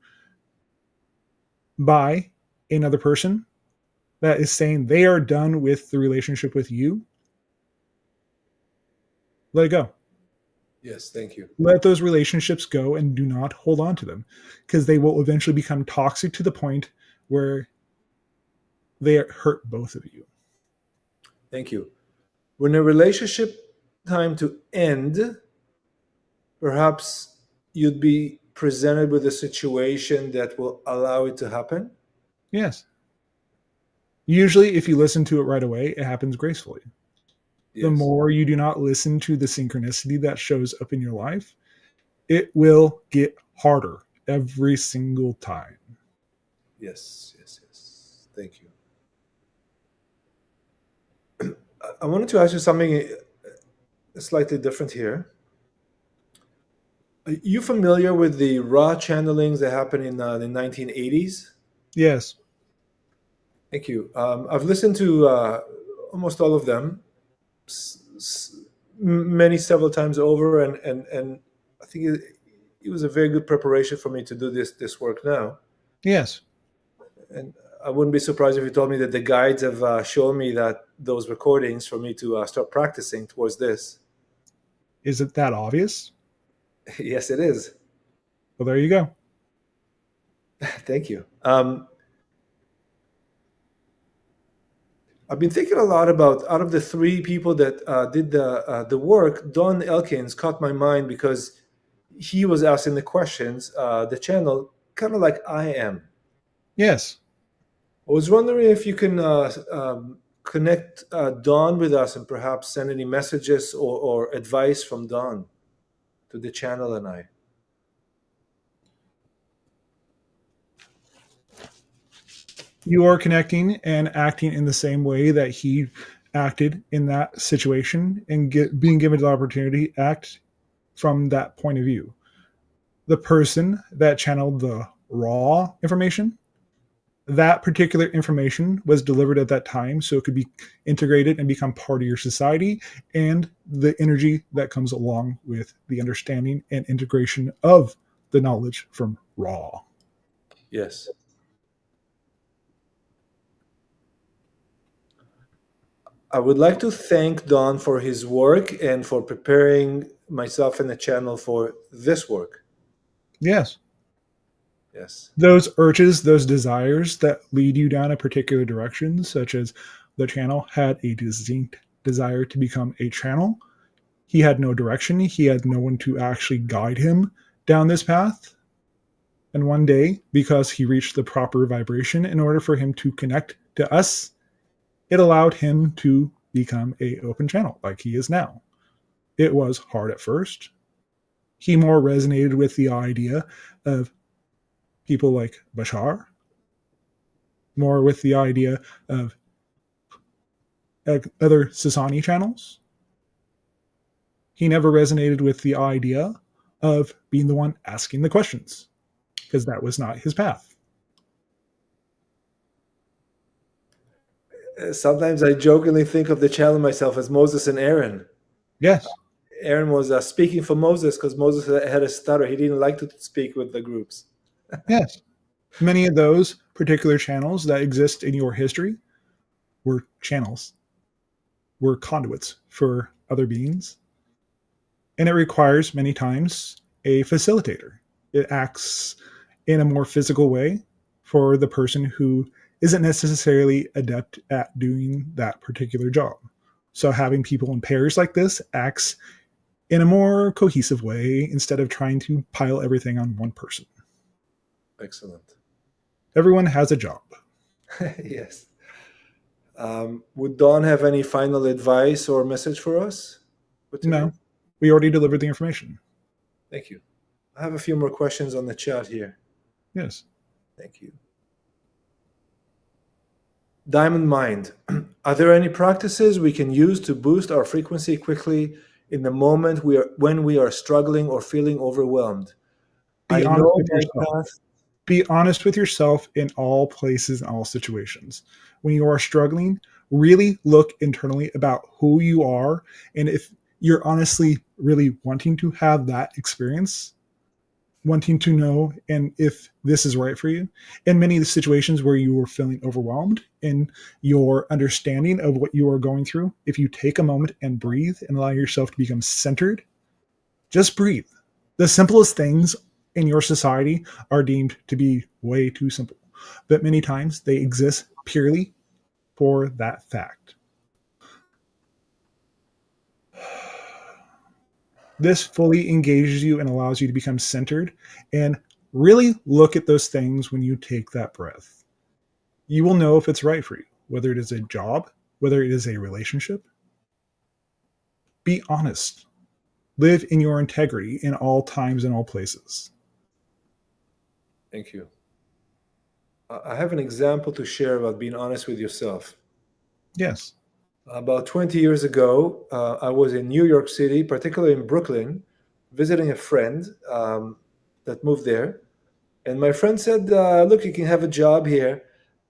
Speaker 1: by another person that is saying they are done with the relationship with you, let it go.
Speaker 2: Yes, thank you.
Speaker 1: Let those relationships go and do not hold on to them, because they will eventually become toxic to the point where they hurt both of you.
Speaker 2: Thank you. When a relationship time to end, perhaps you'd be presented with a situation that will allow it to happen.
Speaker 1: Yes. Usually, if you listen to it right away, it happens gracefully. The
Speaker 2: Yes.
Speaker 1: more you do not listen to the synchronicity that shows up in your life, it will get harder every single time.
Speaker 2: Yes. Yes. Yes. Thank you. I wanted to ask you something slightly different here. Are you familiar with the raw channelings that happened in the 1980s?
Speaker 1: Yes.
Speaker 2: Thank you. I've listened to almost all of them, many several times over, and I think it was a very good preparation for me to do this work now.
Speaker 1: Yes.
Speaker 2: And I wouldn't be surprised if you told me that the guides have shown me that those recordings for me to start practicing towards this.
Speaker 1: Is it that obvious?
Speaker 2: Yes, it is.
Speaker 1: Well, there you go.
Speaker 2: Thank you. I've been thinking a lot about, out of the three people that did the work, Don Elkins caught my mind because he was asking the questions, the channel, kind of like I am.
Speaker 1: Yes.
Speaker 2: I was wondering if you can connect Don with us and perhaps send any messages or advice from Don to the channel and I.
Speaker 1: You are connecting and acting in the same way that he acted in that situation and being given the opportunity to act from that point of view. The person that channeled the raw information, that particular information was delivered at that time so it could be integrated and become part of your society, and the energy that comes along with the understanding and integration of the knowledge from raw.
Speaker 2: Yes. I would like to thank Don for his work and for preparing myself and the channel for this work.
Speaker 1: Yes.
Speaker 2: Yes.
Speaker 1: Those urges, those desires that lead you down a particular direction, such as the channel had a distinct desire to become a channel. He had no direction. He had no one to actually guide him down this path. And one day, because he reached the proper vibration in order for him to connect to us, it allowed him to become a open channel like he is now. It was hard at first. He more resonated with the idea of people like Bashar, more with the idea of other Sasani channels. He never resonated with the idea of being the one asking the questions because that was not his path.
Speaker 2: Sometimes I jokingly think of the channel myself as Moses and Aaron.
Speaker 1: Yes.
Speaker 2: Aaron was speaking for Moses because Moses had a stutter. He didn't like to speak with the groups.
Speaker 1: Yes. Many of those particular channels that exist in your history were channels, were conduits for other beings. And it requires many times a facilitator. It acts in a more physical way for the person who isn't necessarily adept at doing that particular job. So having people in pairs like this acts in a more cohesive way instead of trying to pile everything on one person.
Speaker 2: Excellent.
Speaker 1: Everyone has a job.
Speaker 2: Yes. Would Don have any final advice or message for us?
Speaker 1: No, we already delivered the information.
Speaker 2: Thank you. I have a few more questions on the chat here.
Speaker 1: Yes.
Speaker 2: Thank you. Diamond Mind. Are there any practices we can use to boost our frequency quickly in the moment when we are struggling or feeling overwhelmed?
Speaker 1: Be
Speaker 2: I
Speaker 1: honest
Speaker 2: know
Speaker 1: with
Speaker 2: my
Speaker 1: yourself.
Speaker 2: path.
Speaker 1: Be honest with yourself in all places and all situations. When you are struggling, really look internally about who you are. And if you're honestly really wanting to have that experience, wanting to know and if this is right for you, in many of the situations where you are feeling overwhelmed in your understanding of what you are going through, if you take a moment and breathe and allow yourself to become centered, just breathe. The simplest things in your society are deemed to be way too simple, but many times they exist purely for that fact. This fully engages you and allows you to become centered and really look at those things when you take that breath. You will know if it's right for you, whether it is a job, whether it is a relationship. Be honest. Live in your integrity in all times and all places.
Speaker 2: Thank you. I have an example to share about being honest with yourself.
Speaker 1: Yes.
Speaker 2: About 20 years ago, I was in New York City, particularly in Brooklyn, visiting a friend that moved there, and my friend said, "Look, you can have a job here.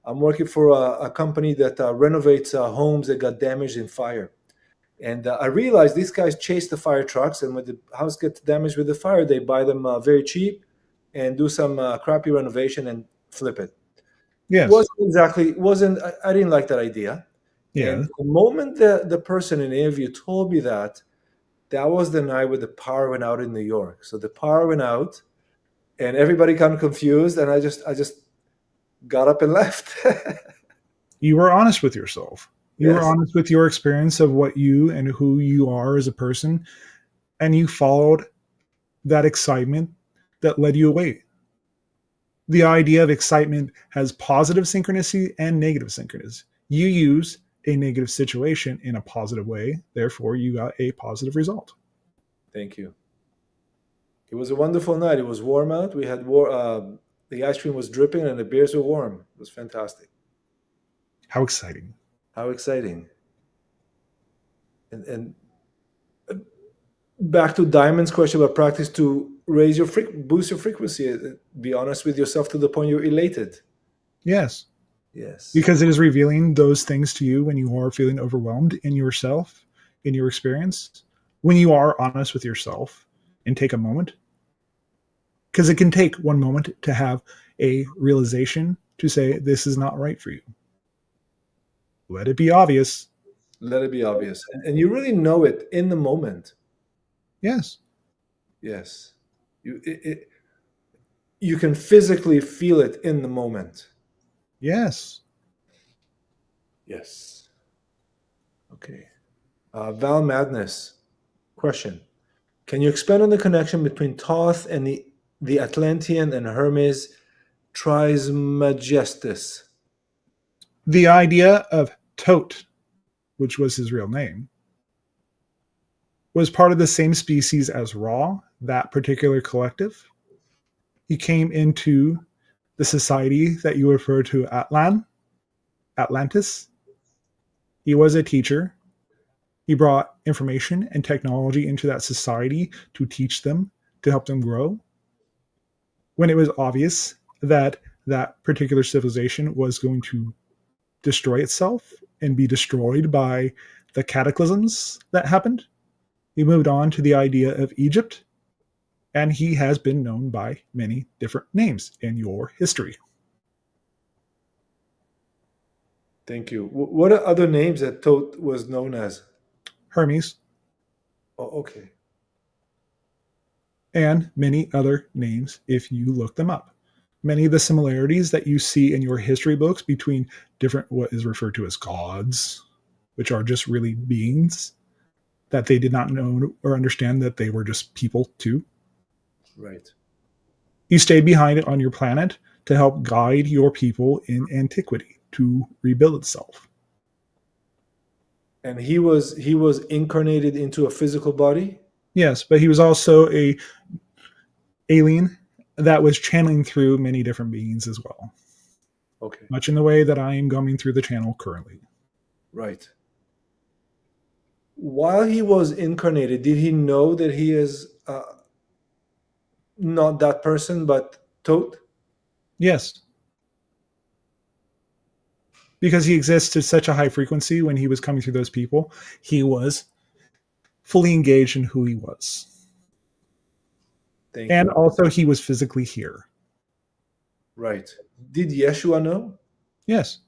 Speaker 2: I'm working for a company that renovates homes that got damaged in fire." And I realized these guys chase the fire trucks, and when the house gets damaged with the fire, they buy them very cheap and do some crappy renovation and flip it.
Speaker 1: Yes.
Speaker 2: Wasn't. I didn't like that idea. And
Speaker 1: Yeah.
Speaker 2: the moment the person in the interview told me that, that was the night where the power went out in New York. So the power went out, and everybody got confused, and I just got up and left.
Speaker 1: You were honest with yourself. You were
Speaker 2: Yes,
Speaker 1: honest with your experience of what you and who you are as a person, and you followed that excitement that led you away. The idea of excitement has positive synchronicity and negative synchronicity. You use a negative situation in a positive way, therefore, you got a positive result.
Speaker 2: thank you. It was a wonderful night. It was warm out. We had the ice cream was dripping, and the beers were warm. It was fantastic.
Speaker 1: How exciting.
Speaker 2: How exciting! And back to Diamond's question about practice to raise your boost your frequency. Be honest with yourself to the point you're elated.
Speaker 1: Yes,
Speaker 2: Yes,
Speaker 1: because it is revealing those things to you when you are feeling overwhelmed in yourself, in your experience. When you are honest with yourself and take a moment, because it can take one moment to have a realization to say, this is not right for you. Let it be obvious.
Speaker 2: let it be obvious, and you really know it in the moment.
Speaker 1: Yes,
Speaker 2: Yes, you can physically feel it in the moment.
Speaker 1: yes.
Speaker 2: Yes. Okay. Val Madness question: can you expand on the connection between Thoth and the Atlantean and Hermes Trismegistus?
Speaker 1: The idea of Tote, which was his real name, was part of the same species as Ra, that particular collective. He came into the society that you refer to Atlantis. He was a teacher. He brought information and technology into that society to teach them, to help them grow. When it was obvious that that particular civilization was going to destroy itself and be destroyed by the cataclysms that happened, he moved on to the idea of Egypt, and he has been known by many different names in your history.
Speaker 2: Thank you. What are other names that Thoth was known as?
Speaker 1: Hermes,
Speaker 2: Oh, okay.
Speaker 1: and many other names if you look them up. Many of the similarities that you see in your history books between different, what is referred to as gods, which are just really beings that they did not know or understand that they were just people too.
Speaker 2: Right.
Speaker 1: He stayed behind on your planet to help guide your people in antiquity to rebuild itself.
Speaker 2: And he was incarnated into a physical body.
Speaker 1: Yes, but he was also a alien that was channeling through many different beings as well,
Speaker 2: Okay.
Speaker 1: much in the way that I am going through the channel currently.
Speaker 2: Right. While he was incarnated, did he know that he is not that person, but Thoth?
Speaker 1: Yes, because he exists at such a high frequency when he was coming through those people, he was fully engaged in who he was.
Speaker 2: Thank
Speaker 1: And
Speaker 2: you.
Speaker 1: also, he was physically here.
Speaker 2: Right. Did Yeshua know?
Speaker 1: Yes.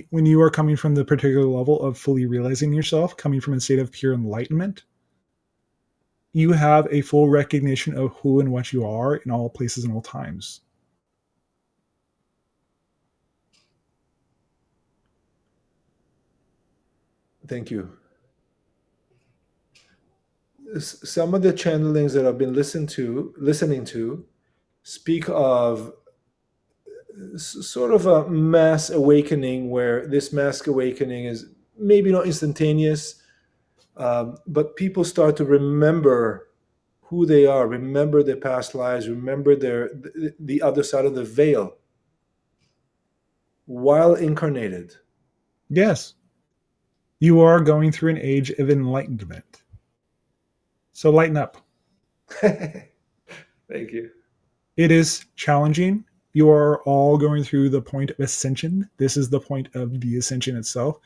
Speaker 1: When you are coming from the particular level of fully realizing yourself, coming from a state of pure enlightenment, you have a full recognition of who and what you are in all places and all times.
Speaker 2: Thank you. Some of the channelings that I've been listening to speak of sort of a mass awakening, where this mass awakening is maybe not instantaneous, but people start to remember who they are, remember their past lives, remember the other side of the veil while incarnated.
Speaker 1: Yes, you are going through an age of enlightenment. So lighten up.
Speaker 2: Thank you.
Speaker 1: It is challenging. You are all going through the point of ascension. This is the point of the ascension itself.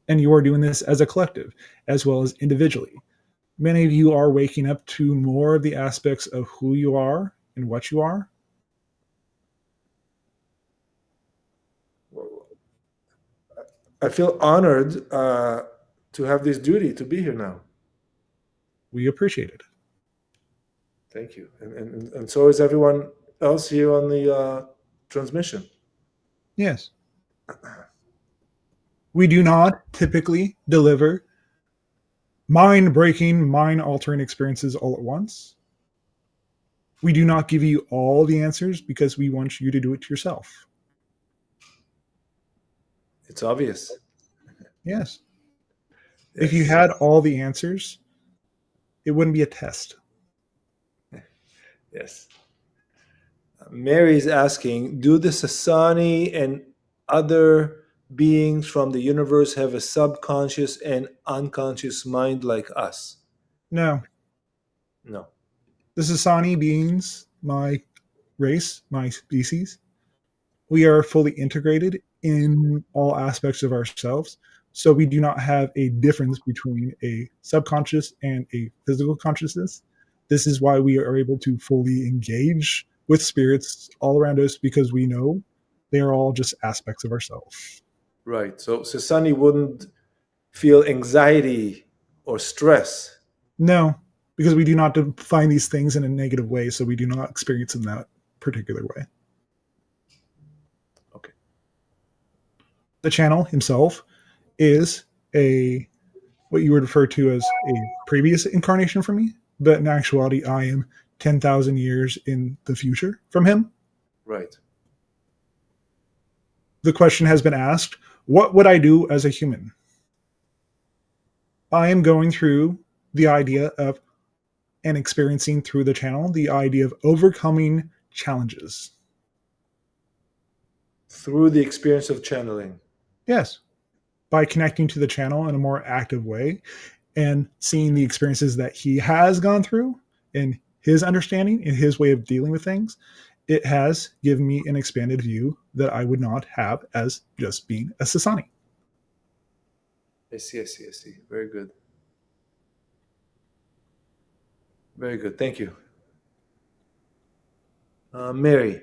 Speaker 1: And you are doing this as a collective as well as individually. Many of you are waking up to more of the aspects of who you are and what you are.
Speaker 2: I feel honored to have this duty to be here now.
Speaker 1: We appreciate it.
Speaker 2: Thank you. And so is everyone else here on the transmission.
Speaker 1: Yes. We do not typically deliver mind breaking, mind altering experiences all at once. We do not give you all the answers because we want you to do it yourself.
Speaker 2: It's obvious.
Speaker 1: Yes.
Speaker 2: Yes.
Speaker 1: If you had all the answers, it wouldn't be a test.
Speaker 2: Yes. Mary's asking, do the Sasani and other beings from the universe have a subconscious and unconscious mind like us?
Speaker 1: No.
Speaker 2: No.
Speaker 1: The Sasani beings, my race, my species, we are fully integrated in all aspects of ourselves. So we do not have a difference between a subconscious and a physical consciousness. This is why we are able to fully engage with spirits all around us because we know they are all just aspects of ourselves.
Speaker 2: Right. So Sasani wouldn't feel anxiety or stress.
Speaker 1: No, because we do not define these things in a negative way, so we do not experience them that particular way.
Speaker 2: Okay.
Speaker 1: The channel himself is a what you would refer to as a previous incarnation for me, but in actuality, I am 10,000 years in the future from him.
Speaker 2: Right.
Speaker 1: The question has been asked, what would I do as a human? I am going through the idea of and experiencing through the channel the idea of overcoming challenges.
Speaker 2: Through the experience of channeling.
Speaker 1: Yes. By connecting to the channel in a more active way and seeing the experiences that he has gone through in his understanding, in his way of dealing with things, it has given me an expanded view that I would not have as just being a Sasani.
Speaker 2: I see. Very good. Very good. Thank you. Mary,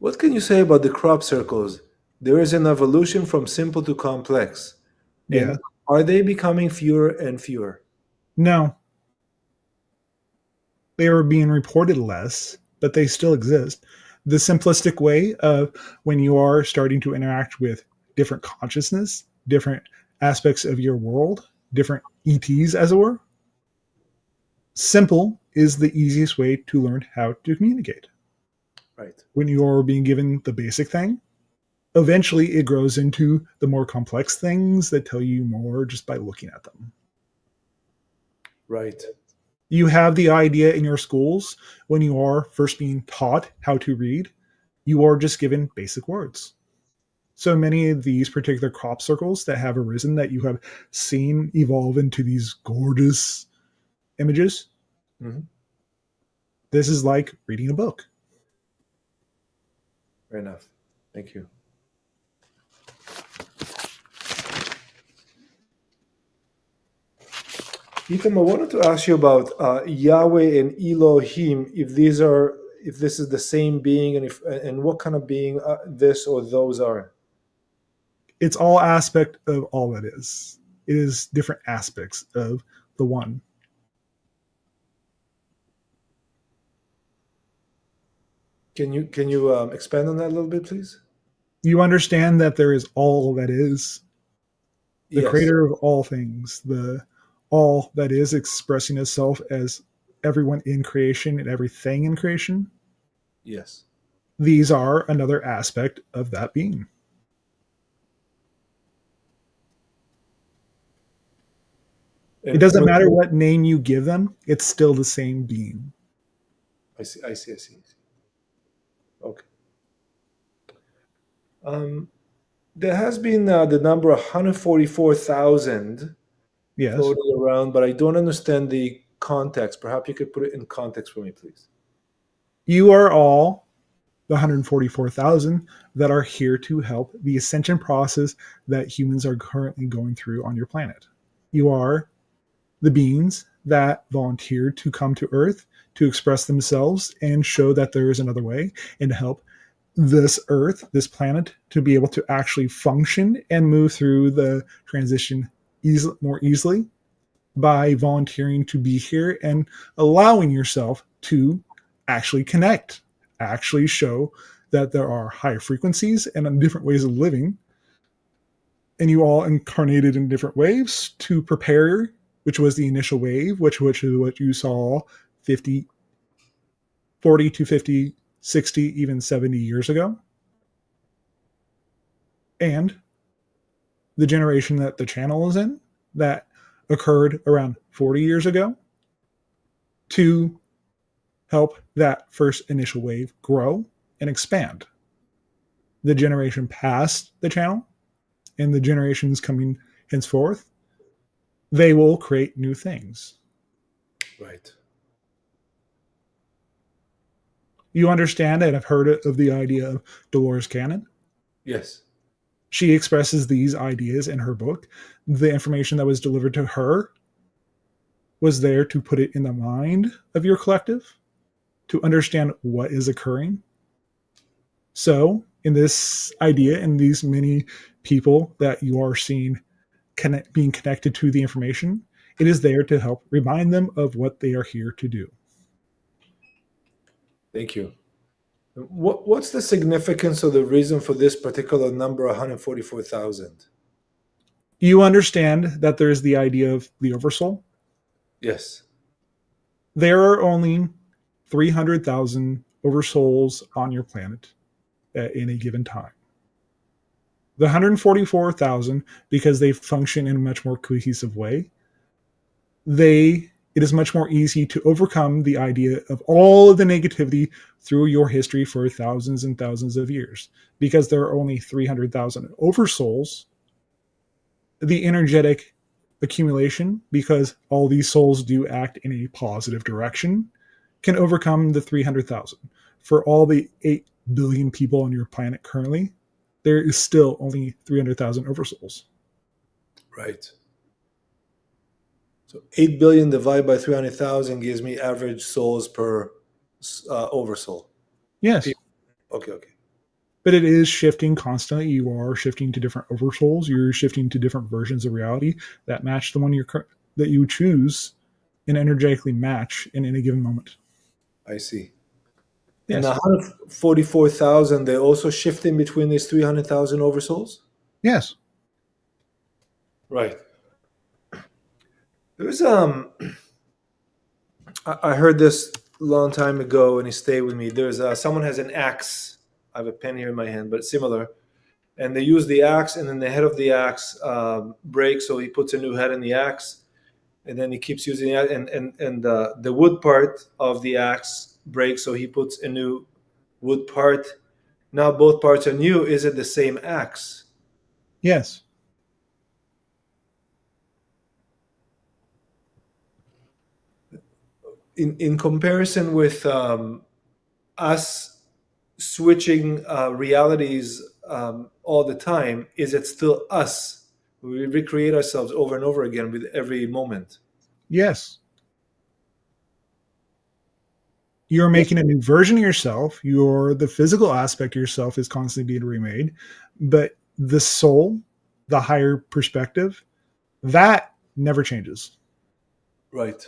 Speaker 2: what can you say about the crop circles? There is an evolution from simple to complex.
Speaker 1: Yeah.
Speaker 2: And are they becoming fewer and fewer?
Speaker 1: No. They are being reported less, but they still exist. The simplistic way of when you are starting to interact with different consciousness, different aspects of your world, different ETs, as it were, simple is the easiest way to learn how to communicate.
Speaker 2: Right.
Speaker 1: When you're being given the basic thing, eventually it grows into the more complex things that tell you more just by looking at them.
Speaker 2: Right.
Speaker 1: You have the idea in your schools when you are first being taught how to read, you are just given basic words. So many of these particular crop circles that have arisen that you have seen evolve into these gorgeous images,
Speaker 2: Mm-hmm.
Speaker 1: this is like reading a book.
Speaker 2: Fair enough. Thank you. Ethan, I wanted to ask you about Yahweh and Elohim. If this is the same being, and what kind of being this or those are.
Speaker 1: It's all aspect of all that is. It is different aspects of the one.
Speaker 2: Can you expand on that a little bit, please?
Speaker 1: You understand that there is all that is, the
Speaker 2: Yes.
Speaker 1: creator of all things, the all that is expressing itself as everyone in creation and everything in creation.
Speaker 2: Yes.
Speaker 1: These are another aspect of that being.
Speaker 2: And
Speaker 1: it doesn't matter what name you give them, it's still the same being.
Speaker 2: I see. Okay. There has been the number 144,000
Speaker 1: Yes.
Speaker 2: floating around, but I don't understand the context. Perhaps you could put it in context for me, please.
Speaker 1: You are all the 144,000 that are here to help the ascension process that humans are currently going through on your planet. You are the beings that volunteered to come to Earth to express themselves and show that there is another way and to help this Earth, this planet, to be able to actually function and move through the transition more easily by volunteering to be here and allowing yourself to actually connect, actually show that there are higher frequencies and different ways of living. And you all incarnated in different waves to prepare, which was the initial wave, which is what you saw 50, 40 to 50, 60, even 70 years ago. And the generation that the channel is in, that occurred around 40 years ago, to help that first initial wave grow and expand. The generation past the channel and the generations coming henceforth, they will create new things.
Speaker 2: Right.
Speaker 1: You understand and have heard of the idea of Dolores Cannon?
Speaker 2: Yes.
Speaker 1: She expresses these ideas in her book. The information that was delivered to her was there to put it in the mind of your collective, to understand what is occurring. So, in this idea, and these many people that you are seeing being connected to the information, it is there to help remind them of what they are here to do.
Speaker 2: Thank you. What's the significance or the reason for this particular number, 144,000?
Speaker 1: You understand that there is the idea of the oversoul.
Speaker 2: Yes.
Speaker 1: There are only 300,000 oversouls on your planet at any given time. The 144,000, because they function in a much more cohesive way, it is much more easy to overcome the idea of all of the negativity through your history for thousands and thousands of years. Because there are only 300,000 oversouls, the energetic accumulation, because all these souls do act in a positive direction, can overcome the 300,000. For all the 8 billion people on your planet currently, there is still only 300,000 oversouls.
Speaker 2: Right. So 8 billion divided by 300,000 gives me average souls per oversoul.
Speaker 1: Yes.
Speaker 2: Okay.
Speaker 1: But it is shifting constantly. You are shifting to different oversouls. You're shifting to different versions of reality that match the one that you choose and energetically match in any given moment.
Speaker 2: I see.
Speaker 1: Yes.
Speaker 2: And the 144,000, they also shift in between these 300,000 oversouls?
Speaker 1: Yes.
Speaker 2: Right. There's I heard this a long time ago, and it stayed with me. There's someone has an axe. I have a pen here in my hand, but it's similar. And they use the axe, and then the head of the axe breaks, so he puts a new head in the axe, and then he keeps using it, and the wood part of the axe breaks, so he puts a new wood part. Now both parts are new. Is it the same axe?
Speaker 1: Yes.
Speaker 2: In comparison with us switching realities all the time, is it still us? We recreate ourselves over and over again with every moment.
Speaker 1: Yes. You're making a new version of yourself. The physical aspect of yourself is constantly being remade, but the soul, the higher perspective, that never changes.
Speaker 2: Right.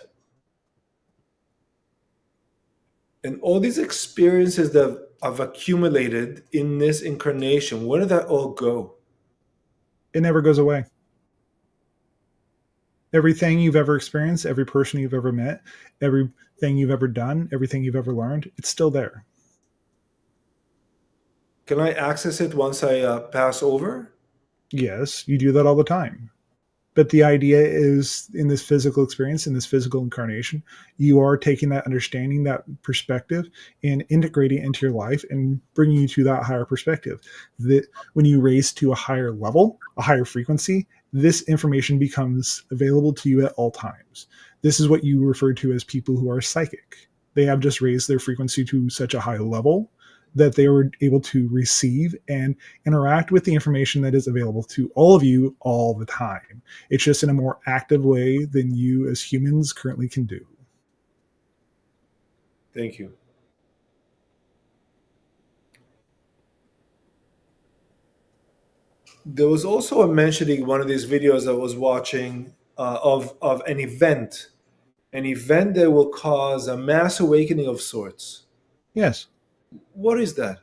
Speaker 2: And all these experiences that I've accumulated in this incarnation, where did that all go?
Speaker 1: It never goes away. Everything you've ever experienced, every person you've ever met, everything you've ever done, everything you've ever learned, it's still there.
Speaker 2: Can I access it once I pass over?
Speaker 1: Yes, you do that all the time. But the idea is, in this physical experience, in this physical incarnation, you are taking that understanding, that perspective, and integrating it into your life and bringing you to that higher perspective. That when you raise to a higher level, a higher frequency, this information becomes available to you at all times. This is what you refer to as people who are psychic. They have just raised their frequency to such a high level that they were able to receive and interact with the information that is available to all of you all the time. It's just in a more active way than you as humans currently can do.
Speaker 2: Thank you. There was also a mentioning in one of these videos I was watching of an event that will cause a mass awakening of sorts.
Speaker 1: Yes.
Speaker 2: What is that?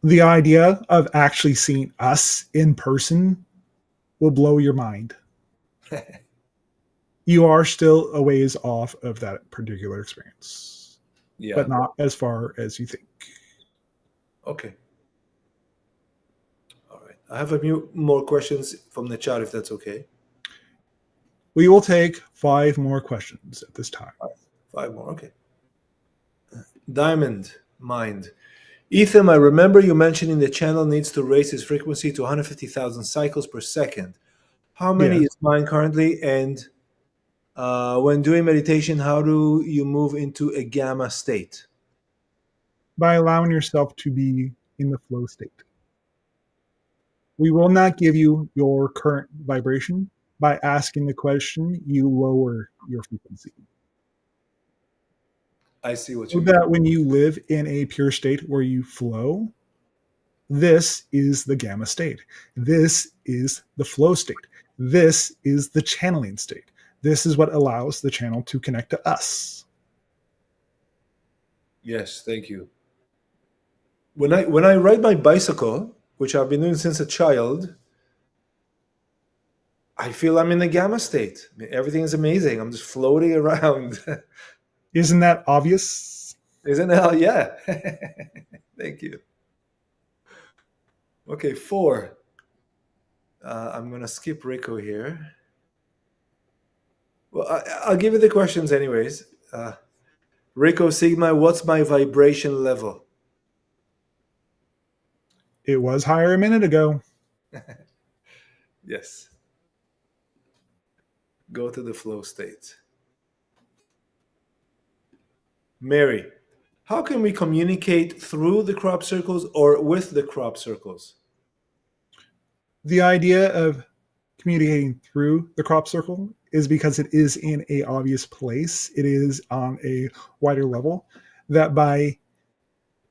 Speaker 1: The idea of actually seeing us in person will blow your mind. You are still a ways off of that particular experience,
Speaker 2: Yeah.
Speaker 1: but not as far as you think.
Speaker 2: Okay. All right. I have a few more questions from the chat, if that's okay.
Speaker 1: We will take 5 more questions at this time.
Speaker 2: 5 more. Okay. Diamond Mind. Ethium, I remember you mentioning the channel needs to raise its frequency to 150,000 cycles per second. How many
Speaker 1: Yes.
Speaker 2: is mine currently? And when doing meditation, how do you move into a gamma state?
Speaker 1: By allowing yourself to be in the flow state. We will not give you your current vibration. By asking the question, you lower your frequency.
Speaker 2: I see what
Speaker 1: So
Speaker 2: you mean.
Speaker 1: that when you live in a pure state where you flow, this is the gamma state. This is the flow state. This is the channeling state. This is what allows the channel to connect to us.
Speaker 2: Yes, thank you. When I ride my bicycle, which I've been doing since a child, I feel I'm in the gamma state. I mean, everything is amazing. I'm just floating around.
Speaker 1: Isn't that obvious?
Speaker 2: Isn't it? Yeah. Thank you. Okay, 4. I'm going to skip Rico here. Well, I'll give you the questions anyways. Rico Sigma, what's my vibration level?
Speaker 1: It was higher a minute ago.
Speaker 2: Yes. Go to the flow state. Mary, how can we communicate through the crop circles or with the crop circles?
Speaker 1: The idea of communicating through the crop circle is because it is in a obvious place. It is on a wider level that by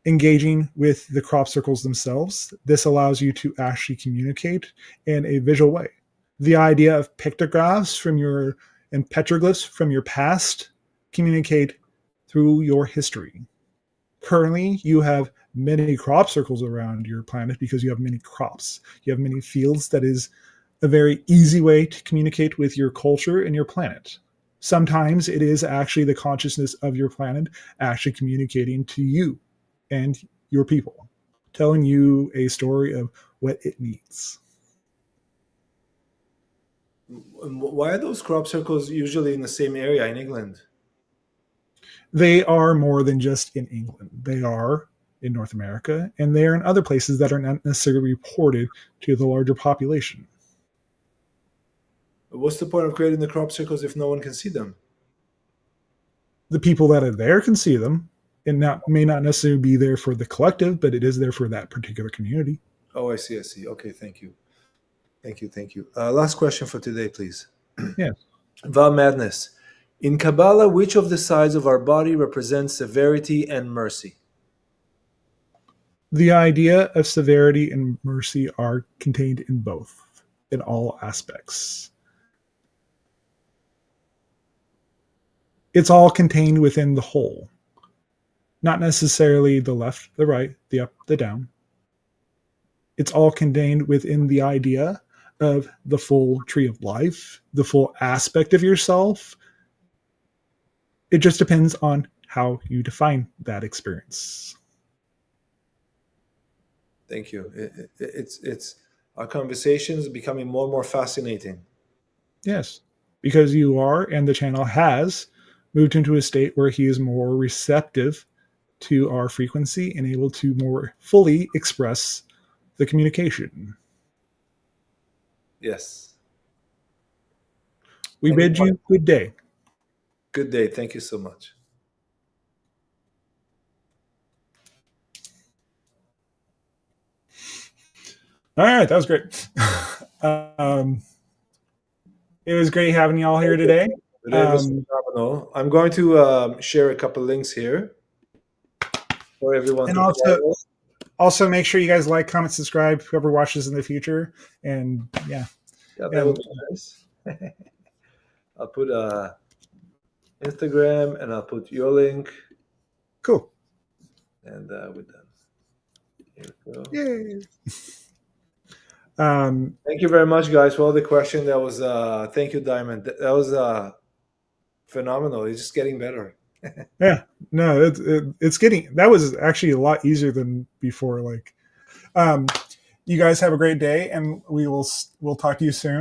Speaker 1: engaging with the crop circles themselves, this allows you to actually communicate in a visual way. The idea of pictographs from your and petroglyphs from your past communicate through your history. Currently, you have many crop circles around your planet because you have many crops. You have many fields. That is a very easy way to communicate with your culture and your planet. Sometimes it is actually the consciousness of your planet actually communicating to you and your people, telling you a story of what it needs.
Speaker 2: Why are those crop circles usually in the same area in England?
Speaker 1: They are more than just in England. They are in North America, and they are in other places that are not necessarily reported to the larger population.
Speaker 2: What's the point of creating the crop circles if no one can see them?
Speaker 1: The people that are there can see them, and may not necessarily be there for the collective, but it is there for that particular community.
Speaker 2: Oh, I see. Okay, thank you. Thank you. Last question for today, please.
Speaker 1: Yes.
Speaker 2: Val Madness. In Kabbalah, which of the sides of our body represents severity and mercy?
Speaker 1: The idea of severity and mercy are contained in both, in all aspects. It's all contained within the whole, not necessarily the left, the right, the up, the down. It's all contained within the idea of the full tree of life, the full aspect of yourself. It just depends on how you define that experience.
Speaker 2: Thank you. It's our conversations becoming more and more fascinating.
Speaker 1: Yes, because you are, and the channel has moved into a state where he is more receptive to our frequency and able to more fully express the communication.
Speaker 2: Yes.
Speaker 1: We bid you good day.
Speaker 2: Good day. Thank you so much.
Speaker 1: All right, that was great. It was great having you all here today.
Speaker 2: Today was phenomenal. I'm going to share a couple links here for everyone
Speaker 1: And
Speaker 2: to follow.
Speaker 1: also make sure you guys like, comment, subscribe, whoever watches in the future. And yeah.
Speaker 2: Yeah, that would be nice. I'll put Instagram and I'll put your link.
Speaker 1: Cool.
Speaker 2: And we're done. Here we go.
Speaker 1: Yay.
Speaker 2: Thank you very much, guys, for all the question. That was thank you, Diamond. That was phenomenal. It's just getting better.
Speaker 1: Yeah, no, it's getting, that was actually a lot easier than before. Like, you guys have a great day, and we'll talk to you soon.